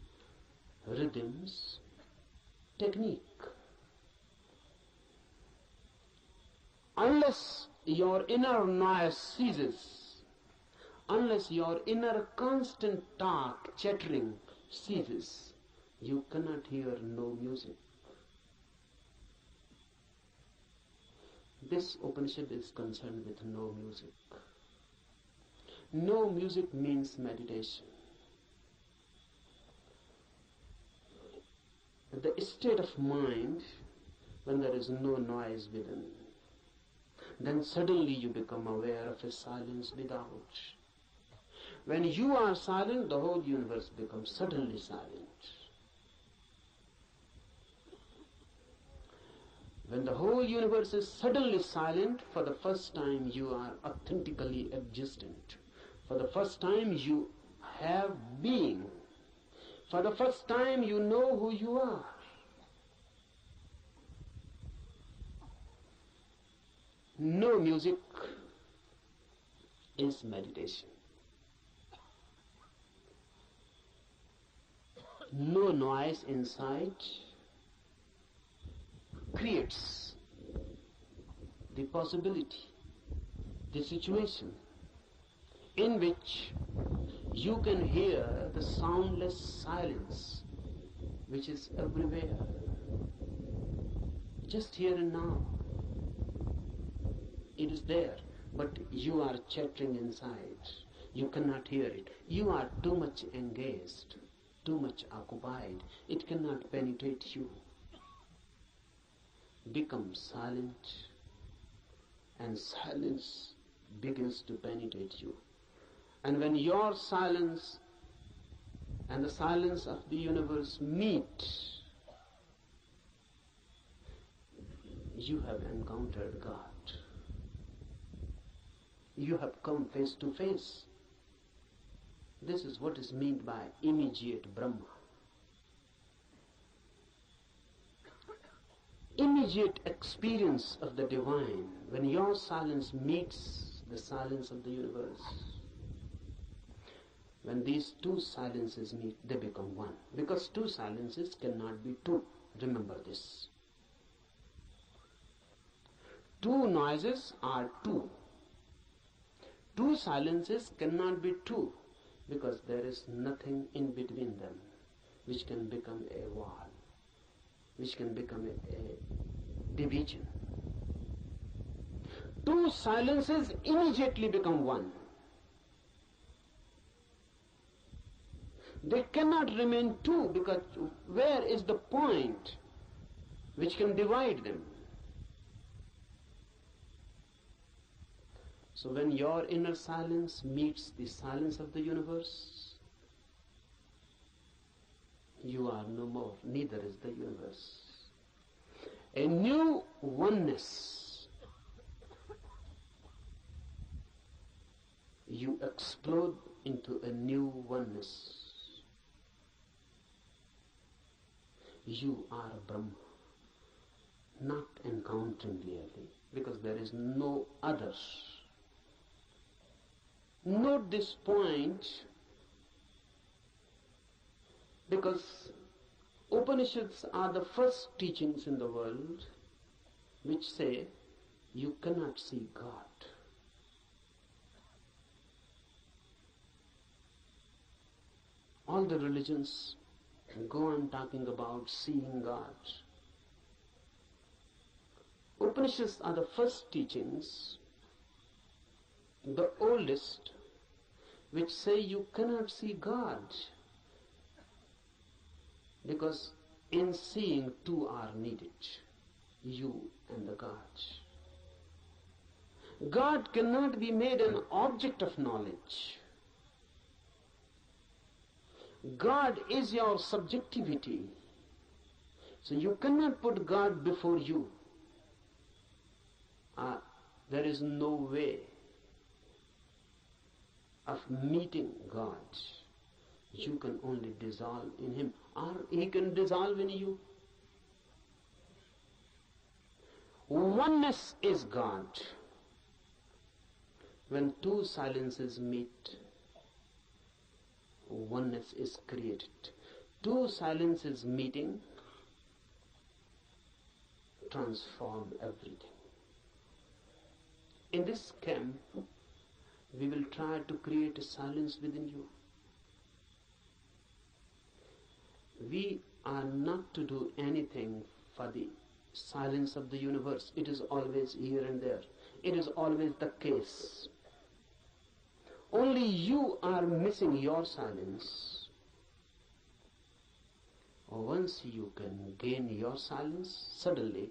rhythms, technique. Unless your inner noise ceases, unless your inner constant talk, chattering ceases, you cannot hear no music. This Upanishad is concerned with no music. No music means meditation. The state of mind when there is no noise within, then suddenly you become aware of a silence without. When you are silent, the whole universe becomes suddenly silent. When the whole universe is suddenly silent, for the first time you are authentically existent. For the first time you have being. For the first time you know who you are. No music is meditation. No noise inside creates the possibility, the situation in which you can hear the soundless silence which is everywhere, just here and now. It is there, but you are chattering inside. You cannot hear it. You are too much engaged, too much occupied. It cannot penetrate you. Become silent, and silence begins to penetrate you. And when your silence and the silence of the universe meet, you have encountered God. You have come face to face. This is what is meant by immediate Brahma. Immediate experience of the divine, when your silence meets the silence of the universe. When these two silences meet, they become one. Because two silences cannot be two. Remember this. Two noises are two. Two silences cannot be two, because there is nothing in between them which can become a wall, which can become a division. two silences immediately become one. They cannot remain two, because where is the point which can divide them? So when your inner silence meets the silence of the universe, you are no more, neither is the universe. A new oneness. You explode into a new oneness. You are Brahma, not encountering really, because there is no other. Note this point, because Upanishads are the first teachings in the world which say you cannot see God. All the religions go on talking about seeing God. Upanishads are the first teachings, the oldest, which say you cannot see God, because in seeing two are needed, you and the God. God cannot be made an object of knowledge. God is your subjectivity. So you cannot put God before you. There is no way of meeting God. You can only dissolve in Him, or He can dissolve in you. Oneness is God. When two silences meet, oneness is created. Two silences meeting transform everything. In this camp, we will try to create a silence within you. We are not to do anything for the silence of the universe. It is always here and there. It is always the case. Only you are missing your silence. Once you can gain your silence, suddenly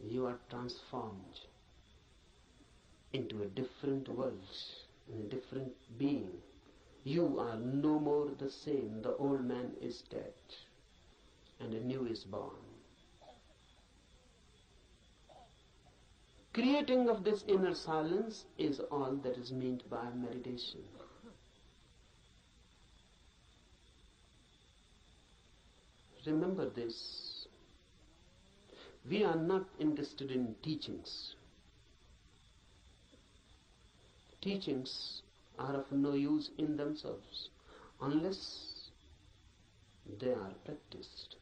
you are transformed into a different world, in a different being. You are no more the same. The old man is dead and a new is born. Creating of this inner silence is all that is meant by meditation. Remember this. We are not interested in teachings. Teachings are of no use in themselves unless they are practiced.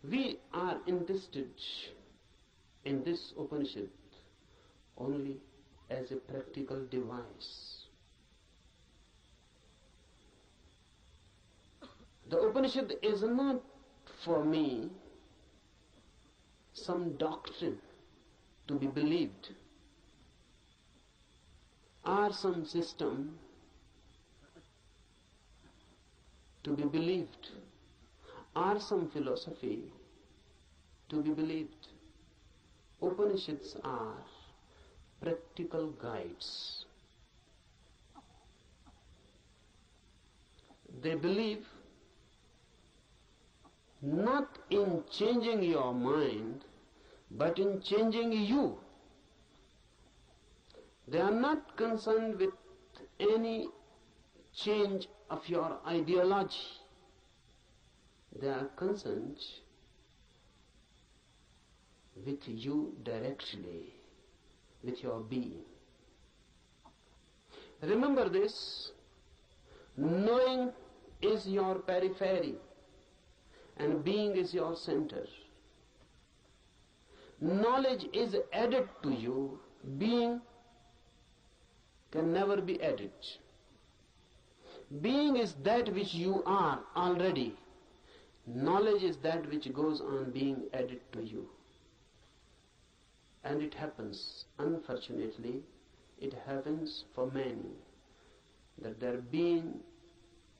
We are interested in this Upanishad only as a practical device. The Upanishad is not for me some doctrine to be believed, or some system to be believed, or some philosophy to be believed. Upanishads are practical guides. They believe not in changing your mind, but in changing you. They are not concerned with any change of your ideology. They are concerned with you directly, with your being. Remember this, knowing is your periphery and being is your center. Knowledge is added to you, being can never be added. Being is that which you are already. Knowledge is that which goes on being added to you. And it happens, unfortunately, it happens for many, that their being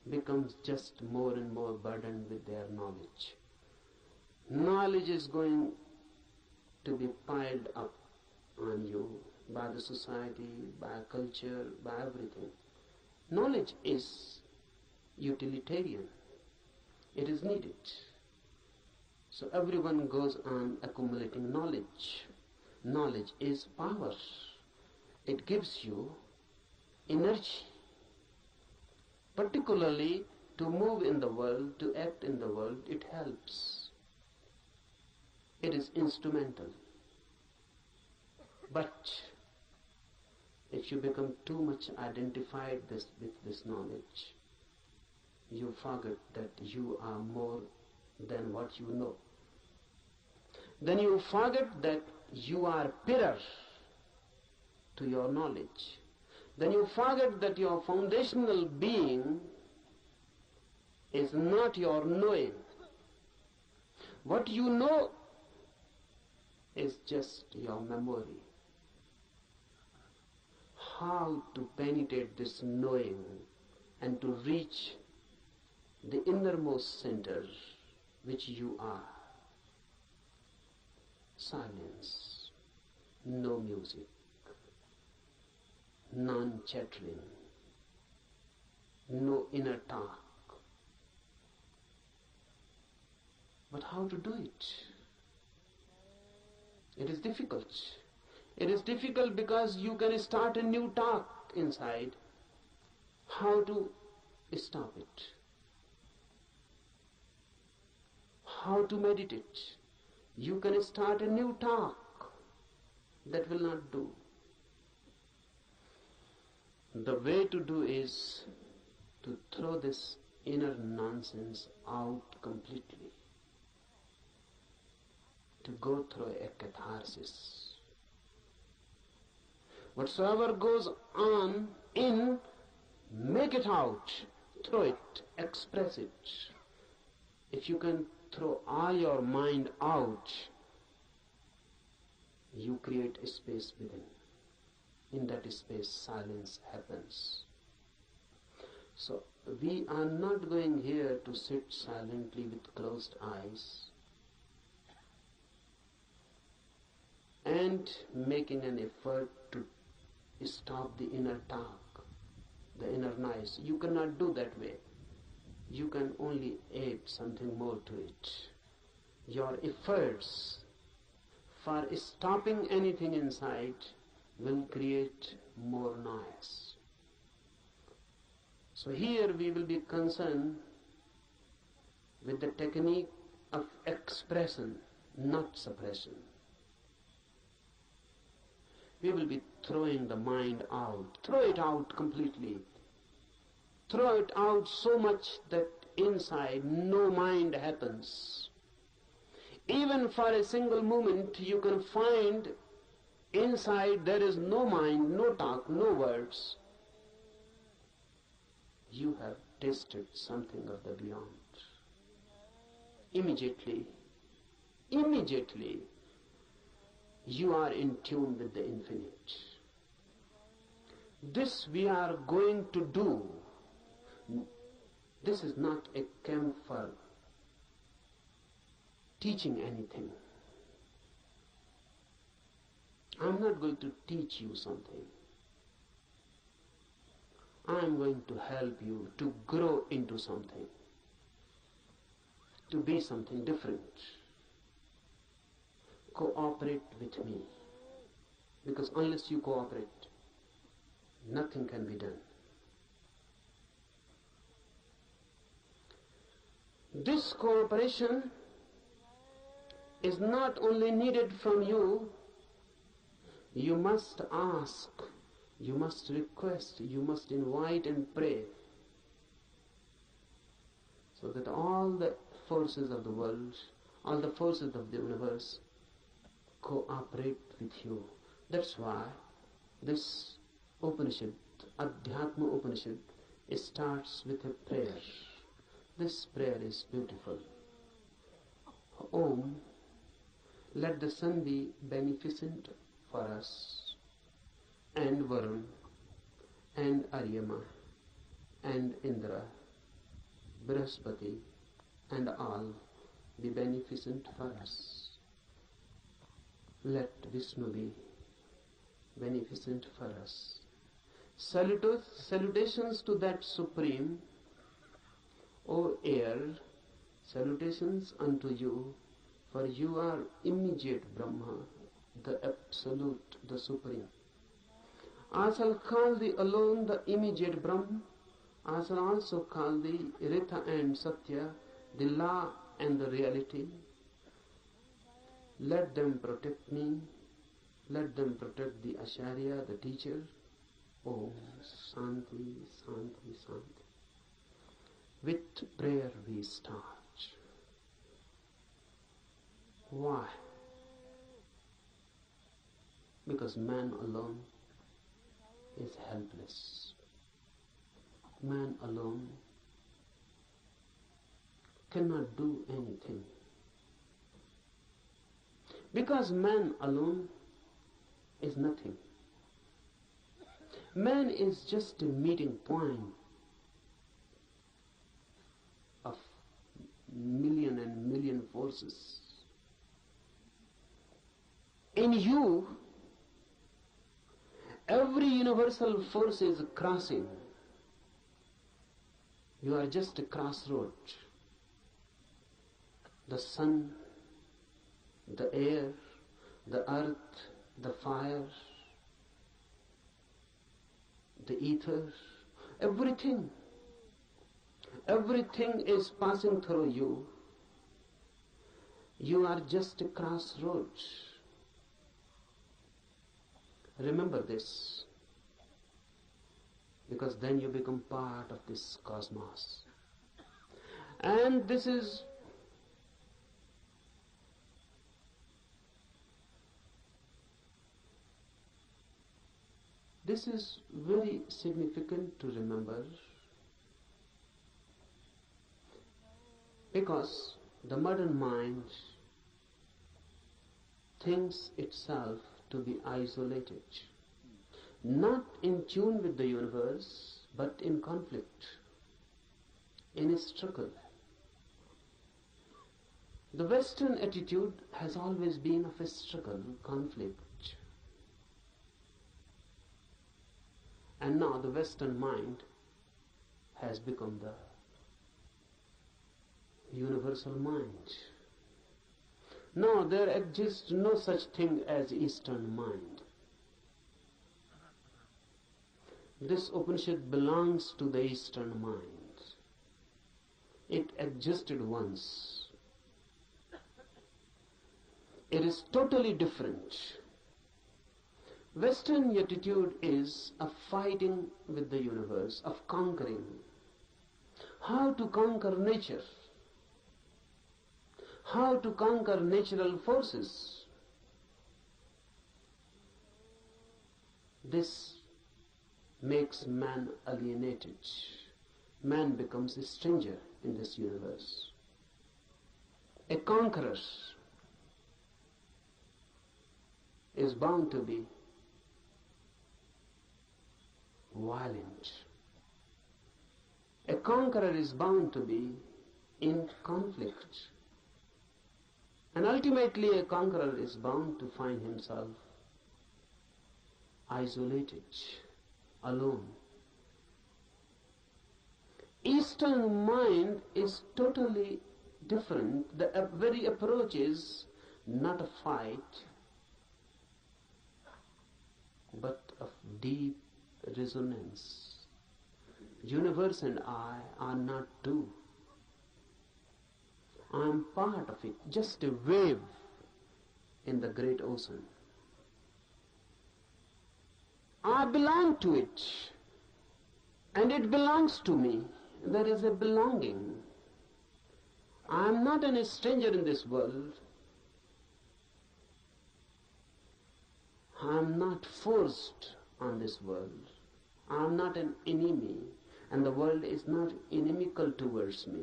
becomes just more and more burdened with their knowledge. Knowledge is going to be piled up on you by the society, by culture, by everything. Knowledge is utilitarian. It is needed. So everyone goes on accumulating knowledge. Knowledge is power. It gives you energy, particularly to move in the world, to act in the world. It helps. It is instrumental. But if you become too much identified with this knowledge, you forget that you are more than what you know. Then you forget that you are pillar to your knowledge. Then you forget that your foundational being is not your knowing. What you know is just your memory. How to penetrate this knowing and to reach the innermost center which you are. Silence, no music, non-chattering, no inner talk. But how to do it? It is difficult. It is difficult because you can start a new talk inside. How to stop it? How to meditate? You can start a new talk that will not do. The way to do is to throw this inner nonsense out completely, to go through a catharsis. Whatsoever goes on in, make it out, throw it, express it. If you can throw all your mind out, you create a space within. In that space, silence happens. So, we are not going here to sit silently with closed eyes and making an effort to stop the inner talk, the inner noise. You cannot do that way. You can only add something more to it. Your efforts for stopping anything inside will create more noise. So here we will be concerned with the technique of expression, not suppression. We will be throwing the mind out. Throw it out completely. Throw it out so much that inside no mind happens. Even for a single moment you can find inside there is no mind, no talk, no words. You have tasted something of the beyond. Immediately, you are in tune with the infinite. This we are going to do. This is not a camp for teaching anything. I'm not going to teach you something. I'm going to help you to grow into something, to be something different. Cooperate with me, because unless you cooperate, nothing can be done. This cooperation is not only needed from you, you must ask, you must request, you must invite and pray, so that all the forces of the world, all the forces of the universe cooperate with you. That's why this Upanishad, Adhyatma Upanishad, starts with a prayer. This prayer is beautiful. Om Let the sun be beneficent for us, and Varun, and Aryama, and Indra, Brihaspati, and all be beneficent for us. Let Vishnu be beneficent for us. Salutations to that Supreme, O air, salutations unto you, for you are immediate Brahma, the Absolute, the Supreme. I shall call thee alone the immediate Brahma. I shall also call thee Ritha and Satya, the law and the reality. Let them protect me. Let them protect the Acharya, the teacher. Om Shanti, Shanti, Shanti. With prayer we start. Why? Because man alone is helpless. Man alone cannot do anything. Because man alone is nothing. Man is just a meeting point of million and million forces. In you, every universal force is crossing. You are just a crossroad. The sun, the air, the earth, the fire, the ether, everything is passing through you. You are just a crossroads. Remember this, because then you become part of this cosmos. And this is very significant to remember, because the modern mind thinks itself to be isolated, not in tune with the universe, but in conflict, in a struggle. The Western attitude has always been of a struggle, conflict. And now the Western mind has become the universal mind. No, there exists no such thing as Eastern mind. This Upanishad belongs to the Eastern mind. It existed once. It is totally different. Western attitude is of fighting with the universe, of conquering. How to conquer nature? How to conquer natural forces? This makes man alienated. Man becomes a stranger in this universe. A conqueror is bound to be violent. A conqueror is bound to be in conflict. And ultimately a conqueror is bound to find himself isolated, alone. Eastern mind is totally different. The very approach is not a fight, but of deep resonance. Universe and I are not two. I am part of it, just a wave in the great ocean. I belong to it, and it belongs to me. There is a belonging. I am not a stranger in this world. I am not forced on this world. I am not an enemy, and the world is not inimical towards me.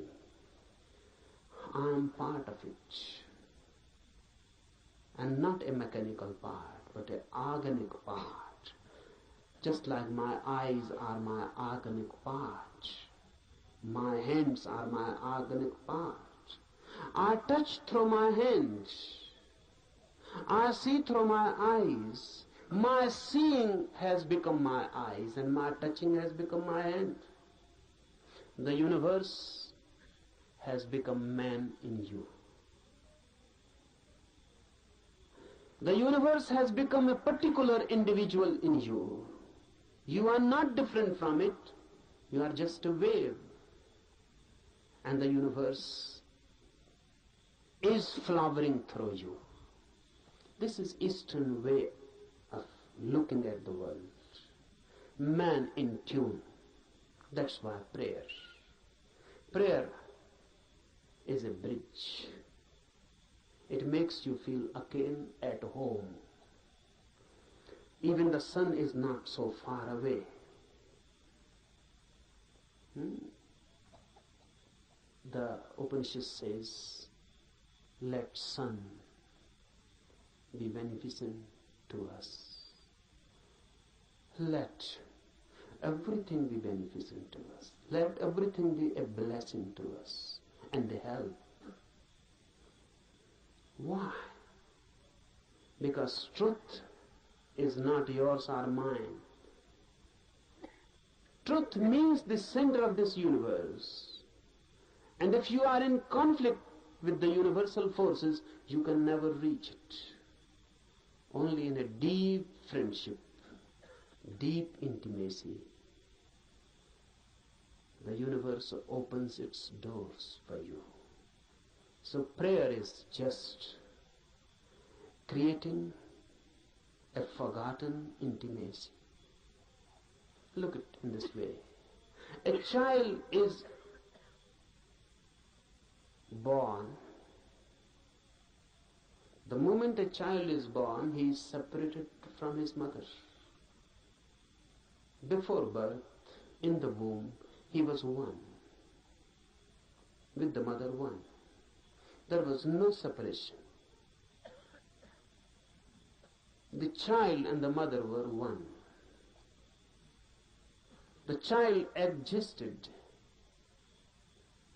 I am part of it. and not a mechanical part, but an organic part. Just like my eyes are my organic part, my hands are my organic part. I touch through my hands, I see through my eyes. My seeing has become my eyes, and my touching has become my hand. The universe has become man in you. The universe has become a particular individual in you. You are not different from it. You are just a wave. And the universe is flowering through you. This is Eastern way of looking at the world. Man in tune. That's why prayer. Prayer is a bridge. It makes you feel again at home. Even the sun is not so far away. The Upanishad says, let sun be beneficent to us. Let everything be beneficent to us. Let everything be a blessing to us and a help. Why? Because truth is not yours or mine. Truth means the center of this universe. And if you are in conflict with the universal forces, you can never reach it. Only in a deep friendship, deep intimacy, the universe opens its doors for you. So prayer is just creating a forgotten intimacy. Look at it in this way. A child is born. The moment a child is born, he is separated from his mother. Before birth, in the womb, he was one. With the mother, one. There was no separation. The child and the mother were one. The child existed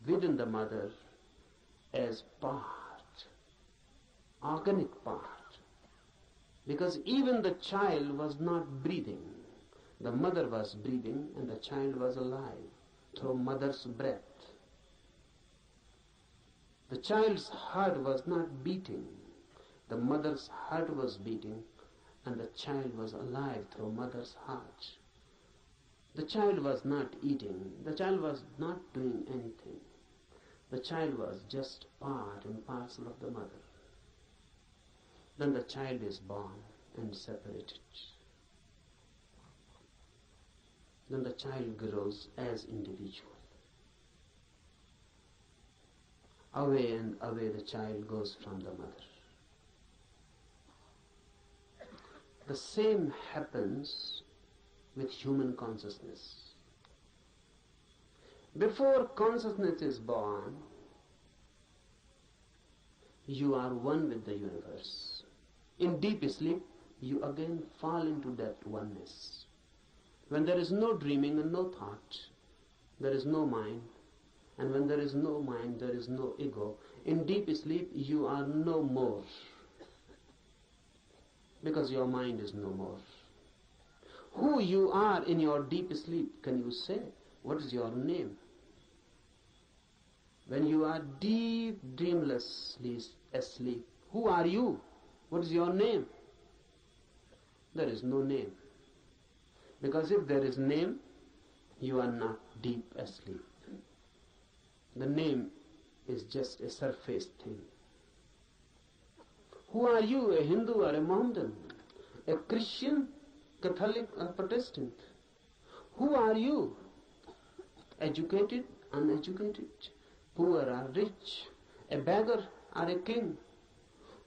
within the mother as part, organic part. Because even the child was not breathing. The mother was breathing and the child was alive through mother's breath. The child's heart was not beating. The mother's heart was beating and the child was alive through mother's heart. The child was not eating. The child was not doing anything. The child was just part and parcel of the mother. Then the child is born and separated. Then the child grows as individual. Away and away the child goes from the mother. The same happens with human consciousness. Before consciousness is born, you are one with the universe. In deep sleep, you again fall into that oneness. When there is no dreaming and no thought, there is no mind. And when there is no mind, there is no ego. In deep sleep, you are no more. Because your mind is no more. Who you are in your deep sleep, can you say? What is your name? When you are deep, dreamlessly asleep, who are you? What is your name? There is no name. Because if there is name, you are not deep asleep. The name is just a surface thing. Who are you, a Hindu or a Mohammedan? A Christian, Catholic or Protestant? Who are you? Educated, uneducated, poor or rich, a beggar or a king?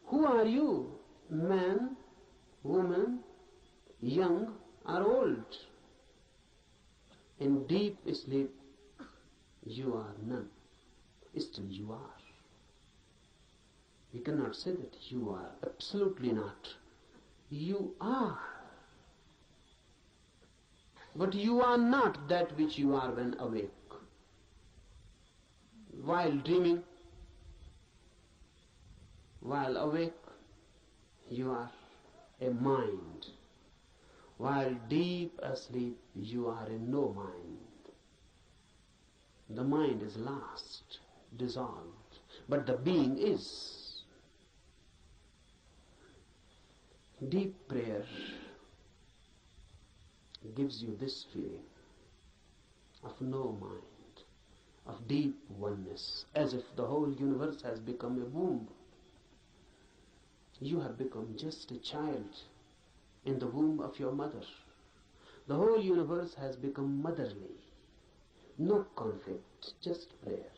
Who are you? Man, woman, young or old? In deep sleep, you are none. Still you are. We cannot say that you are. Absolutely not. You are. But you are not that which you are when awake. While dreaming, while awake, you are a mind. While deep asleep, you are a no mind. The mind is lost, dissolved, but the being is. Deep prayer gives you this feeling of no mind, of deep oneness, as if the whole universe has become a womb. You have become just a child in the womb of your mother. The whole universe has become motherly. No conflict, just prayer,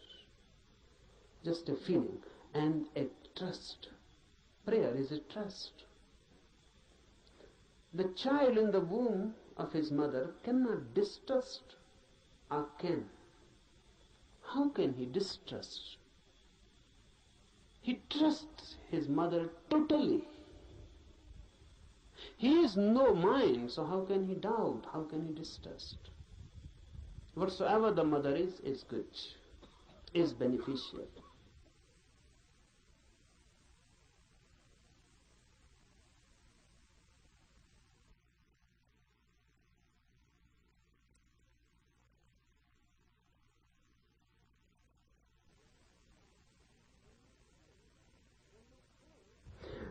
just a feeling and a trust. Prayer is a trust. The child in the womb of his mother cannot distrust, or can. How can he distrust? He trusts his mother totally. He is no mind, so how can he doubt? How can he distrust? Whatsoever the mother is good, is beneficial.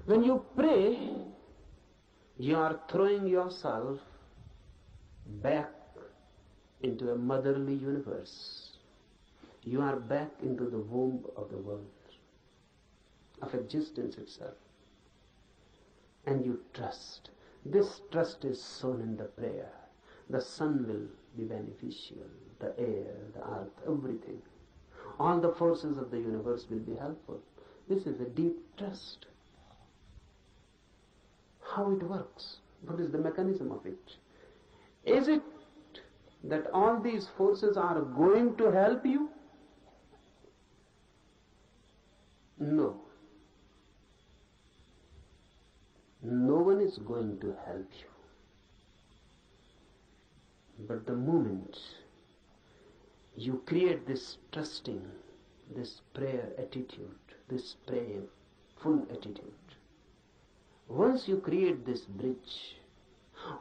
When you pray, you are throwing yourself back into a motherly universe. You are back into the womb of the world, of existence itself. And you trust. This trust is sown in the prayer. The sun will be beneficial, the air, the earth, everything. All the forces of the universe will be helpful. This is a deep trust. How it works? What is the mechanism of it? Is it that all these forces are going to help you? No. No one is going to help you. But the moment you create this trusting, this prayer attitude, this prayerful attitude, once you create this bridge,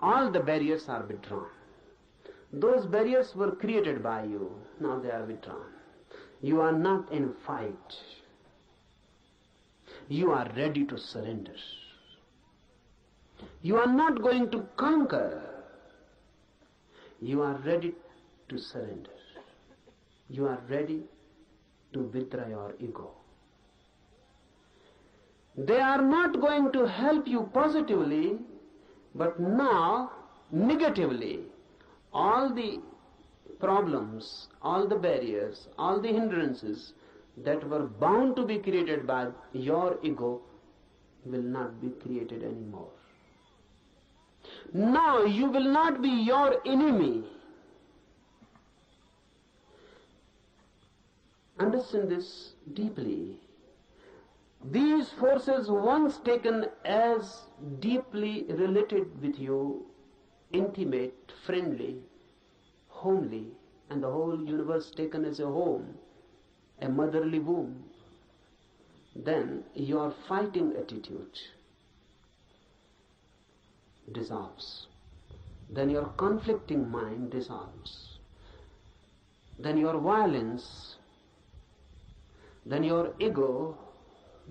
all the barriers are withdrawn. Those barriers were created by you, now they are withdrawn. You are not in fight. You are ready to surrender. You are not going to conquer. You are ready to surrender. You are ready to withdraw your ego. They are not going to help you positively, but now negatively. All the problems, all the barriers, all the hindrances that were bound to be created by your ego will not be created anymore. Now you will not be your enemy. Understand this deeply. These forces, once taken as deeply related with you, intimate, friendly, homely, and the whole universe taken as a home, a motherly womb, then your fighting attitude dissolves. Then your conflicting mind dissolves. Then your violence, then your ego,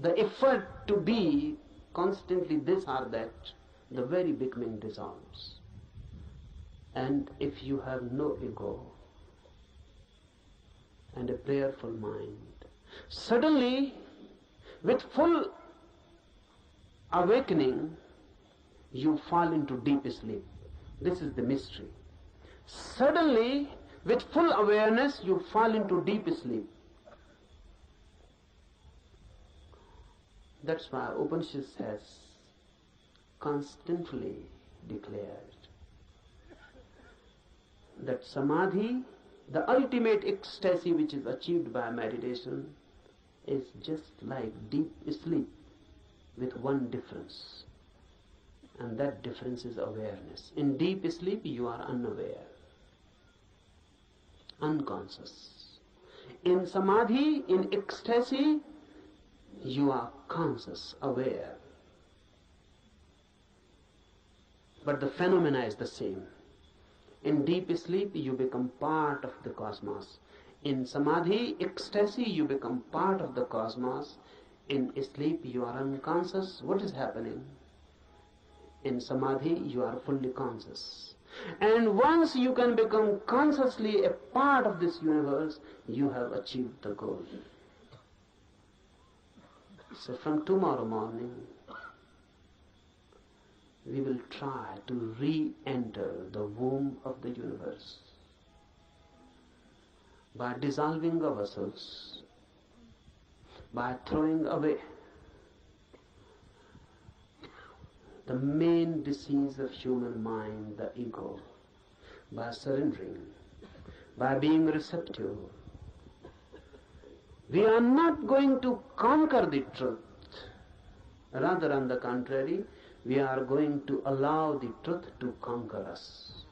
the effort to be constantly this or that, the very beginning dissolves. And if you have no ego and a prayerful mind, suddenly, with full awakening, you fall into deep sleep. This is the mystery. Suddenly, with full awareness, you fall into deep sleep. That's why Upanishad has constantly declared that samadhi, the ultimate ecstasy which is achieved by meditation, is just like deep sleep with one difference. And that difference is awareness. In deep sleep, you are unaware, unconscious. In samadhi, in ecstasy, you are conscious, aware. But the phenomena is the same. In deep sleep, you become part of the cosmos. In samadhi, ecstasy, you become part of the cosmos. In sleep, you are unconscious. What is happening? In samadhi, you are fully conscious. And once you can become consciously a part of this universe, you have achieved the goal. So from tomorrow morning, we will try to re-enter the womb of the universe by dissolving ourselves, by throwing away the main disease of human mind, the ego, by surrendering, by being receptive. We are not going to conquer the truth. Rather, on the contrary, we are going to allow the truth to conquer us.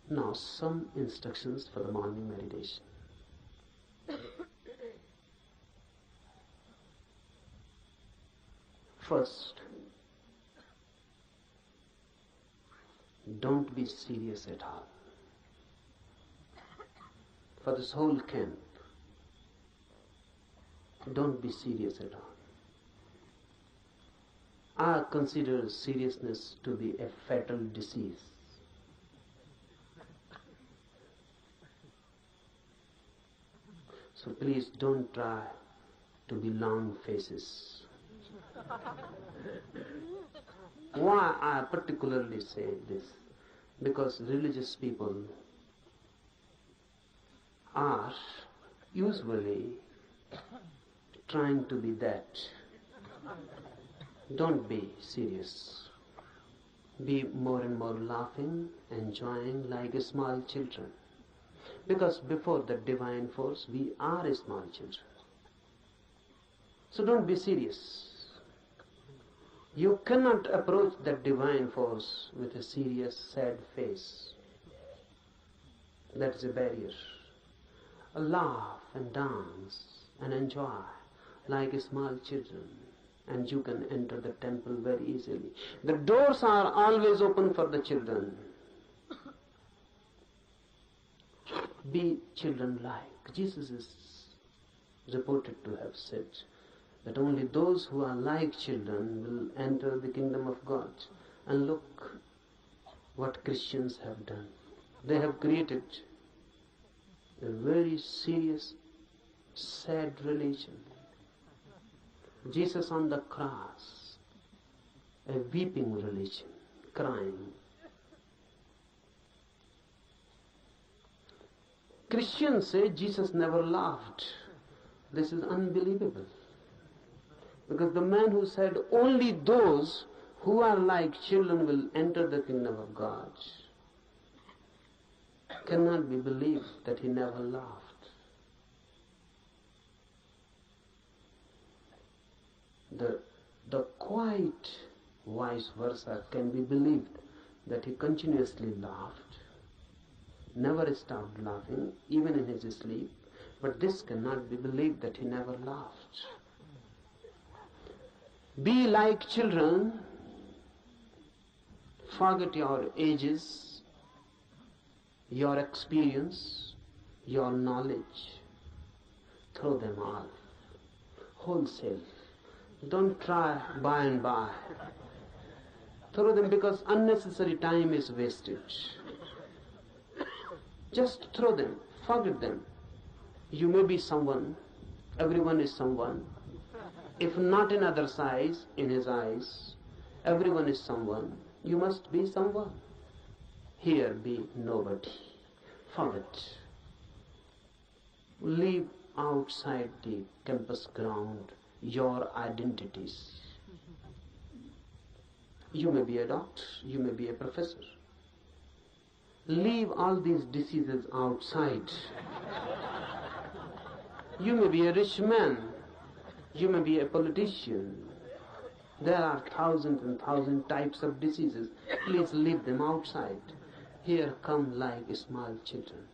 Now, some instructions for the morning meditation. First, don't be serious at all. For this whole camp, don't be serious at all. I consider seriousness to be a fatal disease. So please don't try to be long faces. Why I particularly say this? Because religious people are usually trying to be that. Don't be serious. Be more and more laughing, enjoying like small children. Because before the divine force, we are small children. So don't be serious. You cannot approach that divine force with a serious, sad face. That is a barrier. Laugh and dance and enjoy like small children, and you can enter the temple very easily. The doors are always open for the children. Be children-like. Jesus is reported to have said that only those who are like children will enter the kingdom of God. And look what Christians have done. They have created a very serious, sad religion. Jesus on the cross, a weeping religion, crying. Christians say Jesus never laughed. This is unbelievable. Because the man who said only those who are like children will enter the kingdom of God cannot be believed that he never laughed. The quite vice versa can be believed, that he continuously laughed, never stopped laughing, even in his sleep. But this cannot be believed, that he never laughed. Be like children, forget your ages, your experience, your knowledge, throw them all, wholesale. Don't try by and by. Throw them, because unnecessary time is wasted. Just throw them, forget them. You may be someone, everyone is someone. If not in other size, in his eyes, everyone is someone. You must be someone. Here be nobody. Forget. Leave outside the campus ground your identities. You may be a doctor, you may be a professor, Leave all these diseases outside. You may be a rich man. You may be a politician. There are thousands and thousands types of diseases. Please leave them outside. Here come like small children.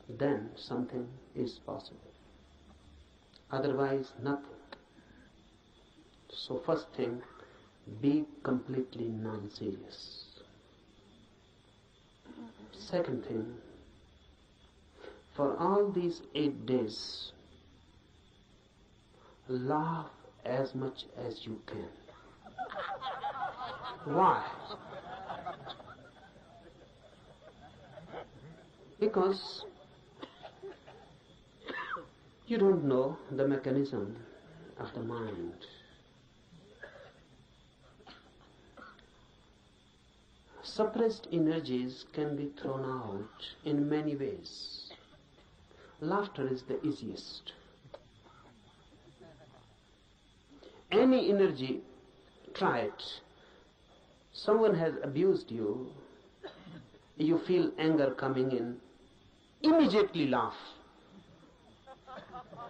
Then something is possible. Otherwise, nothing. So first thing, be completely non-serious. Second thing, for all these 8 days, laugh as much as you can. Why? Because you don't know the mechanism of the mind. Suppressed energies can be thrown out in many ways. Laughter is the easiest. Any energy, try it. Someone has abused you, you feel anger coming in, immediately laugh.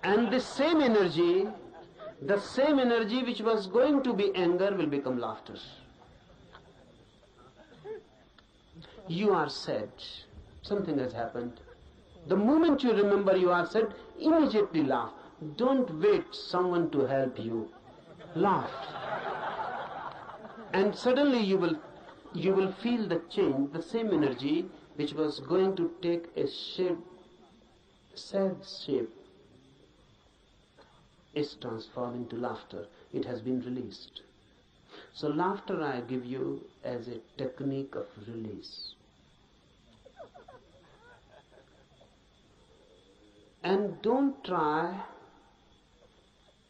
And the same energy which was going to be anger will become laughter. You are sad, something has happened. The moment you remember you are sad, immediately laugh. Don't wait someone to help you. Laugh. And suddenly you will feel the change, the same energy which was going to take a shape, sad shape, is transformed into laughter. It has been released. So laughter I give you as a technique of release. And don't try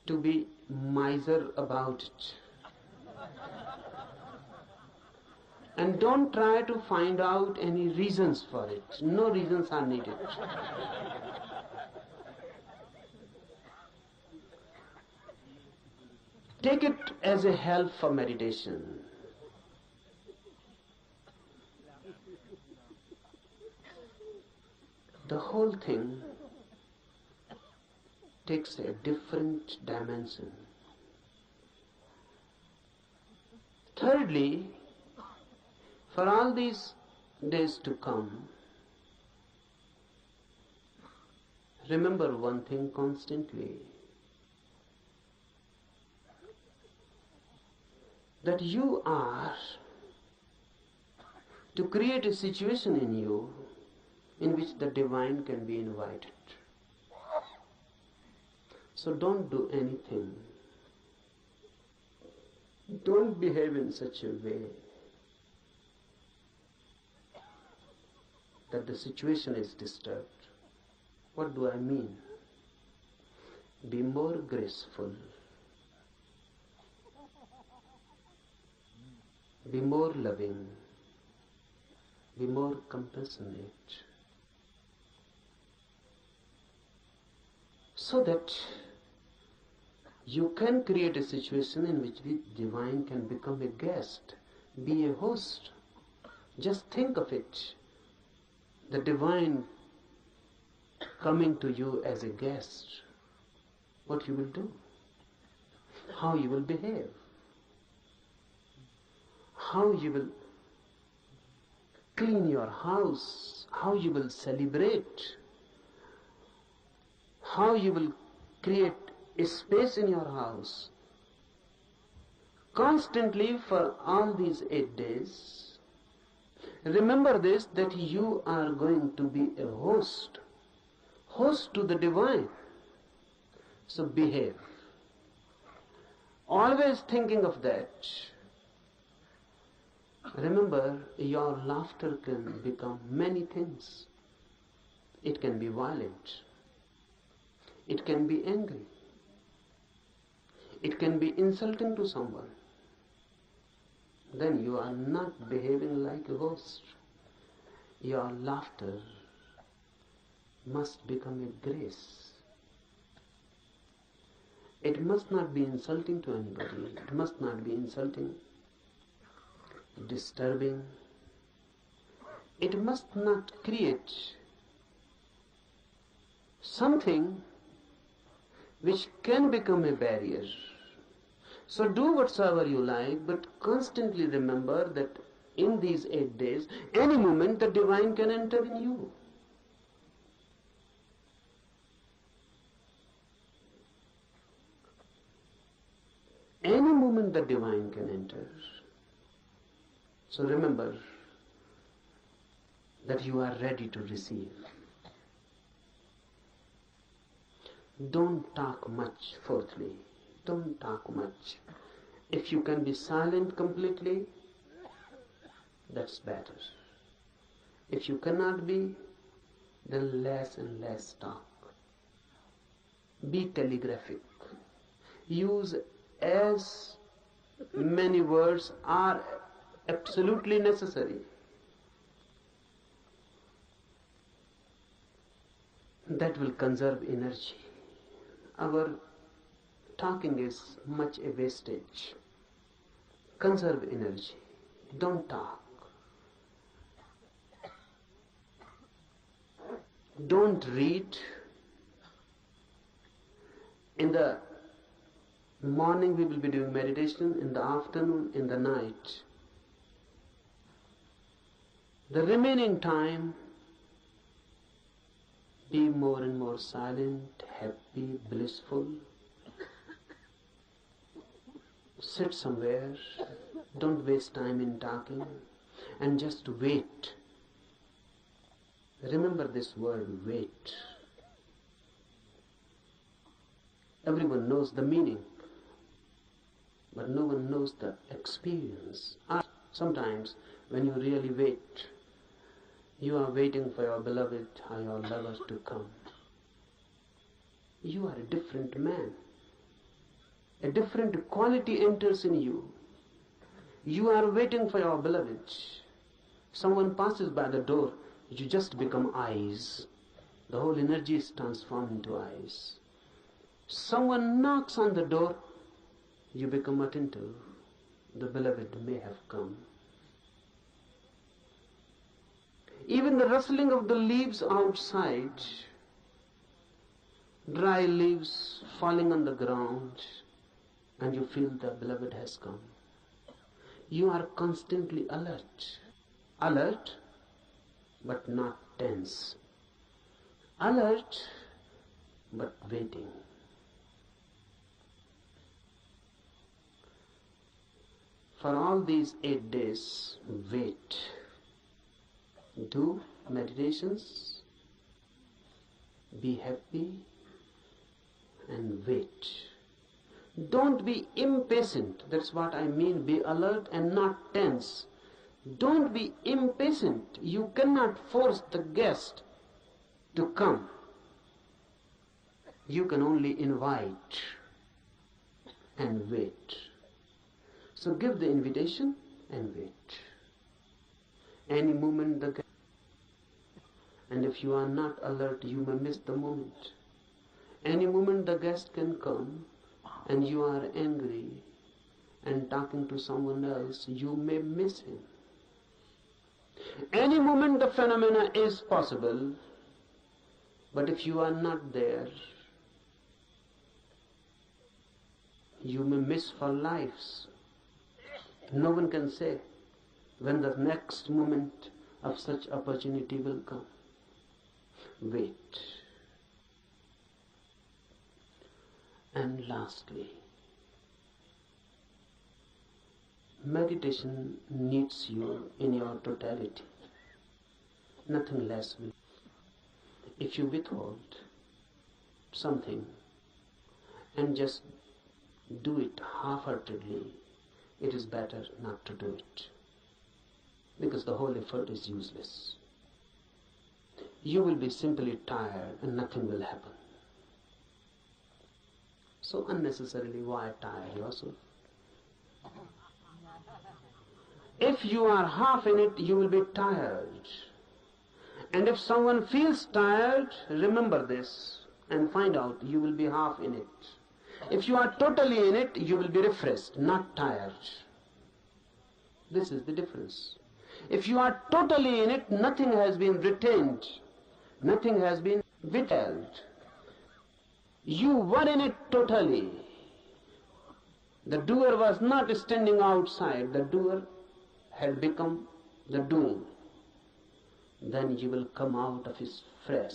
to be miser about it. And don't try to find out any reasons for it. No reasons are needed. Take it as a help for meditation. The whole thing takes a different dimension. Thirdly, for all these days to come, remember one thing constantly, that you are to create a situation in you in which the divine can be invited. So don't do anything. Don't behave in such a way that the situation is disturbed. What do I mean? Be more graceful. Be more loving. Be more compassionate. So that you can create a situation in which the divine can become a guest, be a host. Just think of it. The divine coming to you as a guest. What you will do? How you will behave? How you will clean your house? How you will celebrate? How you will create a space in your house. Constantly for all these 8 days, remember this, that you are going to be a host to the divine. So behave. Always thinking of that. Remember, your laughter can become many things. It can be violent. It can be angry. It can be insulting to someone. Then you are not behaving like a host. Your laughter must become a grace. It must not be insulting to anybody. It must not be insulting, disturbing. it must not create something which can become a barrier. So do whatsoever you like, but constantly remember that in these 8 days, any moment the divine can enter in you. Any moment the divine can enter. So remember that you are ready to receive. Don't talk much, fourthly. Don't talk much. If you can be silent completely, that's better. If you cannot be, then less and less talk. Be telegraphic. Use as many words are absolutely necessary. That will conserve energy. Our talking is much a wastage. Conserve energy. Don't talk. Don't read. In the morning we will be doing meditation, in the afternoon, in the night. The remaining time, be more and more silent, happy, blissful. Sit somewhere, don't waste time in talking, and just wait. Remember this word, wait. Everyone knows the meaning, but no one knows the experience. Sometimes when you really wait, you are waiting for your beloved or your lover to come. You are a different man. A different quality enters in you. You are waiting for your beloved. Someone passes by the door, you just become eyes. The whole energy is transformed into eyes. Someone knocks on the door, you become attentive. The beloved may have come. Even the rustling of the leaves outside, dry leaves falling on the ground, and you feel the beloved has come. You are constantly alert. Alert, but not tense. Alert, but waiting. For all these 8 days, wait. Do meditations, be happy, and wait. Don't be impatient. That's what I mean. Be alert and not tense. Don't be impatient. You cannot force the guest to come. You can only invite and wait. So give the invitation and wait. Any moment the guest, and if you are not alert, you may miss the moment. Any moment the guest can come, and you are angry and talking to someone else, you may miss him. Any moment the phenomena is possible, but if you are not there, you may miss for lives. No one can say when the next moment of such opportunity will come. Wait. And lastly, meditation needs you in your totality. Nothing less will. If you withhold something and just do it half-heartedly, it is better not to do it, because the whole effort is useless. You will be simply tired and nothing will happen. So unnecessarily, why tire yourself? If you are half in it, you will be tired. And if someone feels tired, remember this and find out you will be half in it. If you are totally in it, you will be refreshed, not tired. This is the difference. If you are totally in it, nothing has been retained, nothing has been withheld. You were in it totally. The doer was not standing outside, the doer had become the doing. Then you will come out of his fresh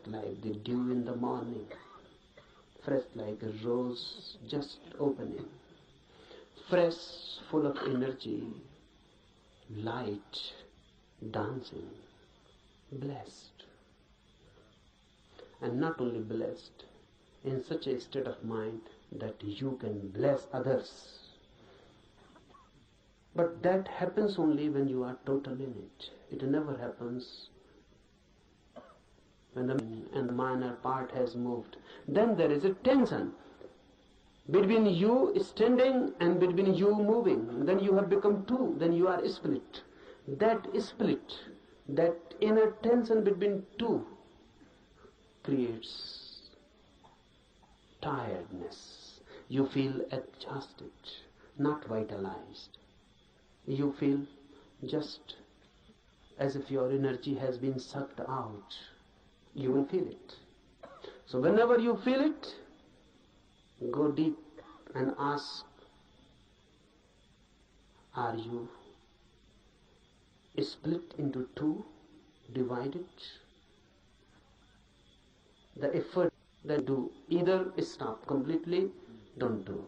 like the dew in the morning, fresh like a rose just opening, fresh, full of energy, light, dancing, blessed. And not only blessed, in such a state of mind that you can bless others. But that happens only when you are total in it. It never happens when the minor part has moved. Then there is a tension between you standing and between you moving. Then you have become two. Then you are split. That split, that inner tension between two creates tiredness. You feel exhausted, not vitalized. You feel just as if your energy has been sucked out. You will feel it. So whenever you feel it, go deep and ask, are you split into two, divided? The effort that do, either stop completely, don't do.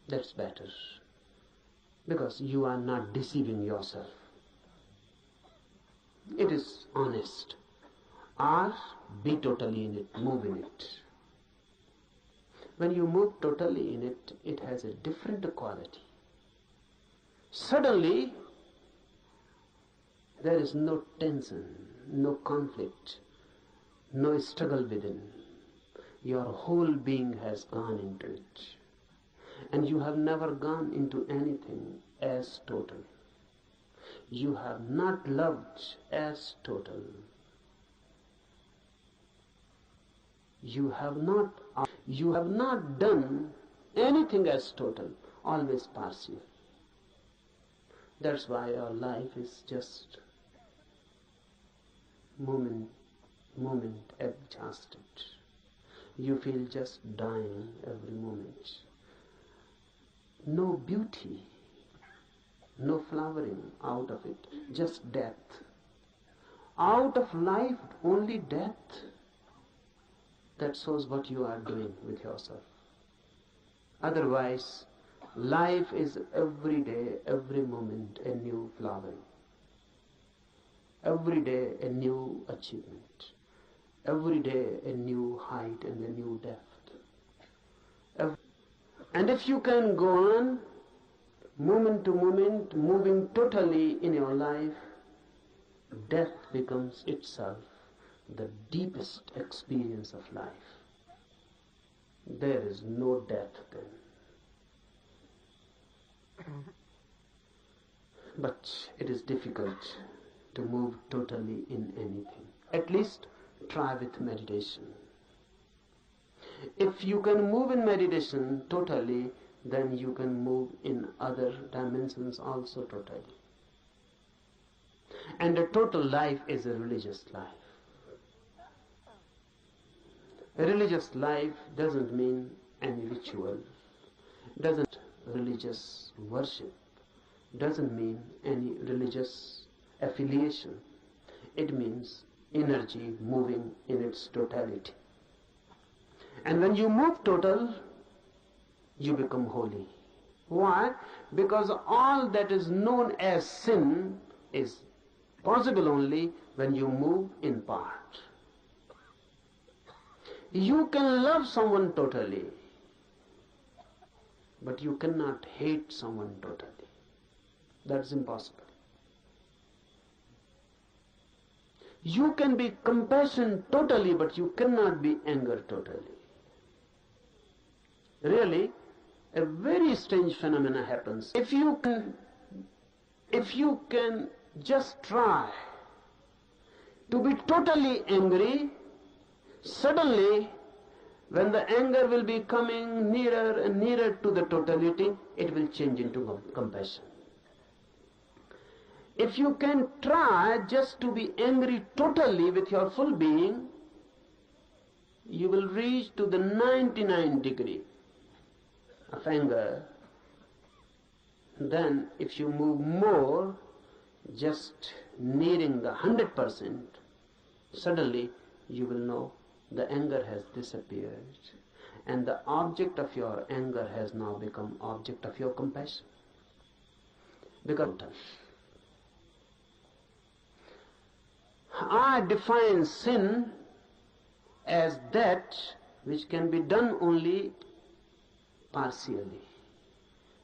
That's better. Because you are not deceiving yourself. It is honest. Or be totally in it, move in it. When you move totally in it, it has a different quality. Suddenly, there is no tension, no conflict, no struggle within. Your whole being has gone into it. And you have never gone into anything as total. You have not loved as total. You have not done anything as total, always partial. That's why your life is just moment exhausted. You feel just dying every moment. No beauty, no flowering out of it, just death. Out of life, only death. That shows what you are doing with yourself. Otherwise, life is every day, every moment a new flowering. Every day a new achievement. Every day a new height and a new depth. And if you can go on, moment to moment, moving totally in your life, death becomes itself the deepest experience of life. There is no death then. But it is difficult to move totally in anything. At least try with meditation. If you can move in meditation totally, then you can move in other dimensions also totally. And a total life is a religious life. A religious life doesn't mean any ritual, doesn't religious worship, doesn't mean any religious affiliation. It means energy moving in its totality. And when you move total, you become holy. Why? Because all that is known as sin is possible only when you move in part. You can love someone totally, but you cannot hate someone totally. That's impossible. You can be compassionate totally, but you cannot be anger totally. Really, a very strange phenomena happens. If you can just try to be totally angry, suddenly when the anger will be coming nearer and nearer to the totality, it will change into compassion. If you can try just to be angry totally with your full being, you will reach to the 99 degree of anger. Then if you move more, just nearing the 100%, suddenly you will know the anger has disappeared, and the object of your anger has now become object of your compassion. Because I define sin as that which can be done only partially,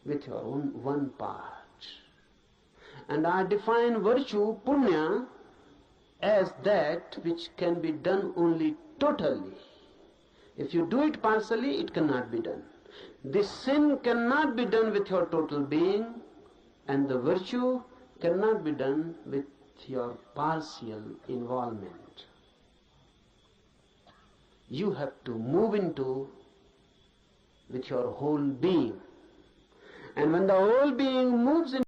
with your own one part. And I define virtue, punya, as that which can be done only totally. If you do it partially, it cannot be done. This sin cannot be done with your total being, and the virtue cannot be done with your partial involvement. You have to move into with your whole being. And when the whole being moves in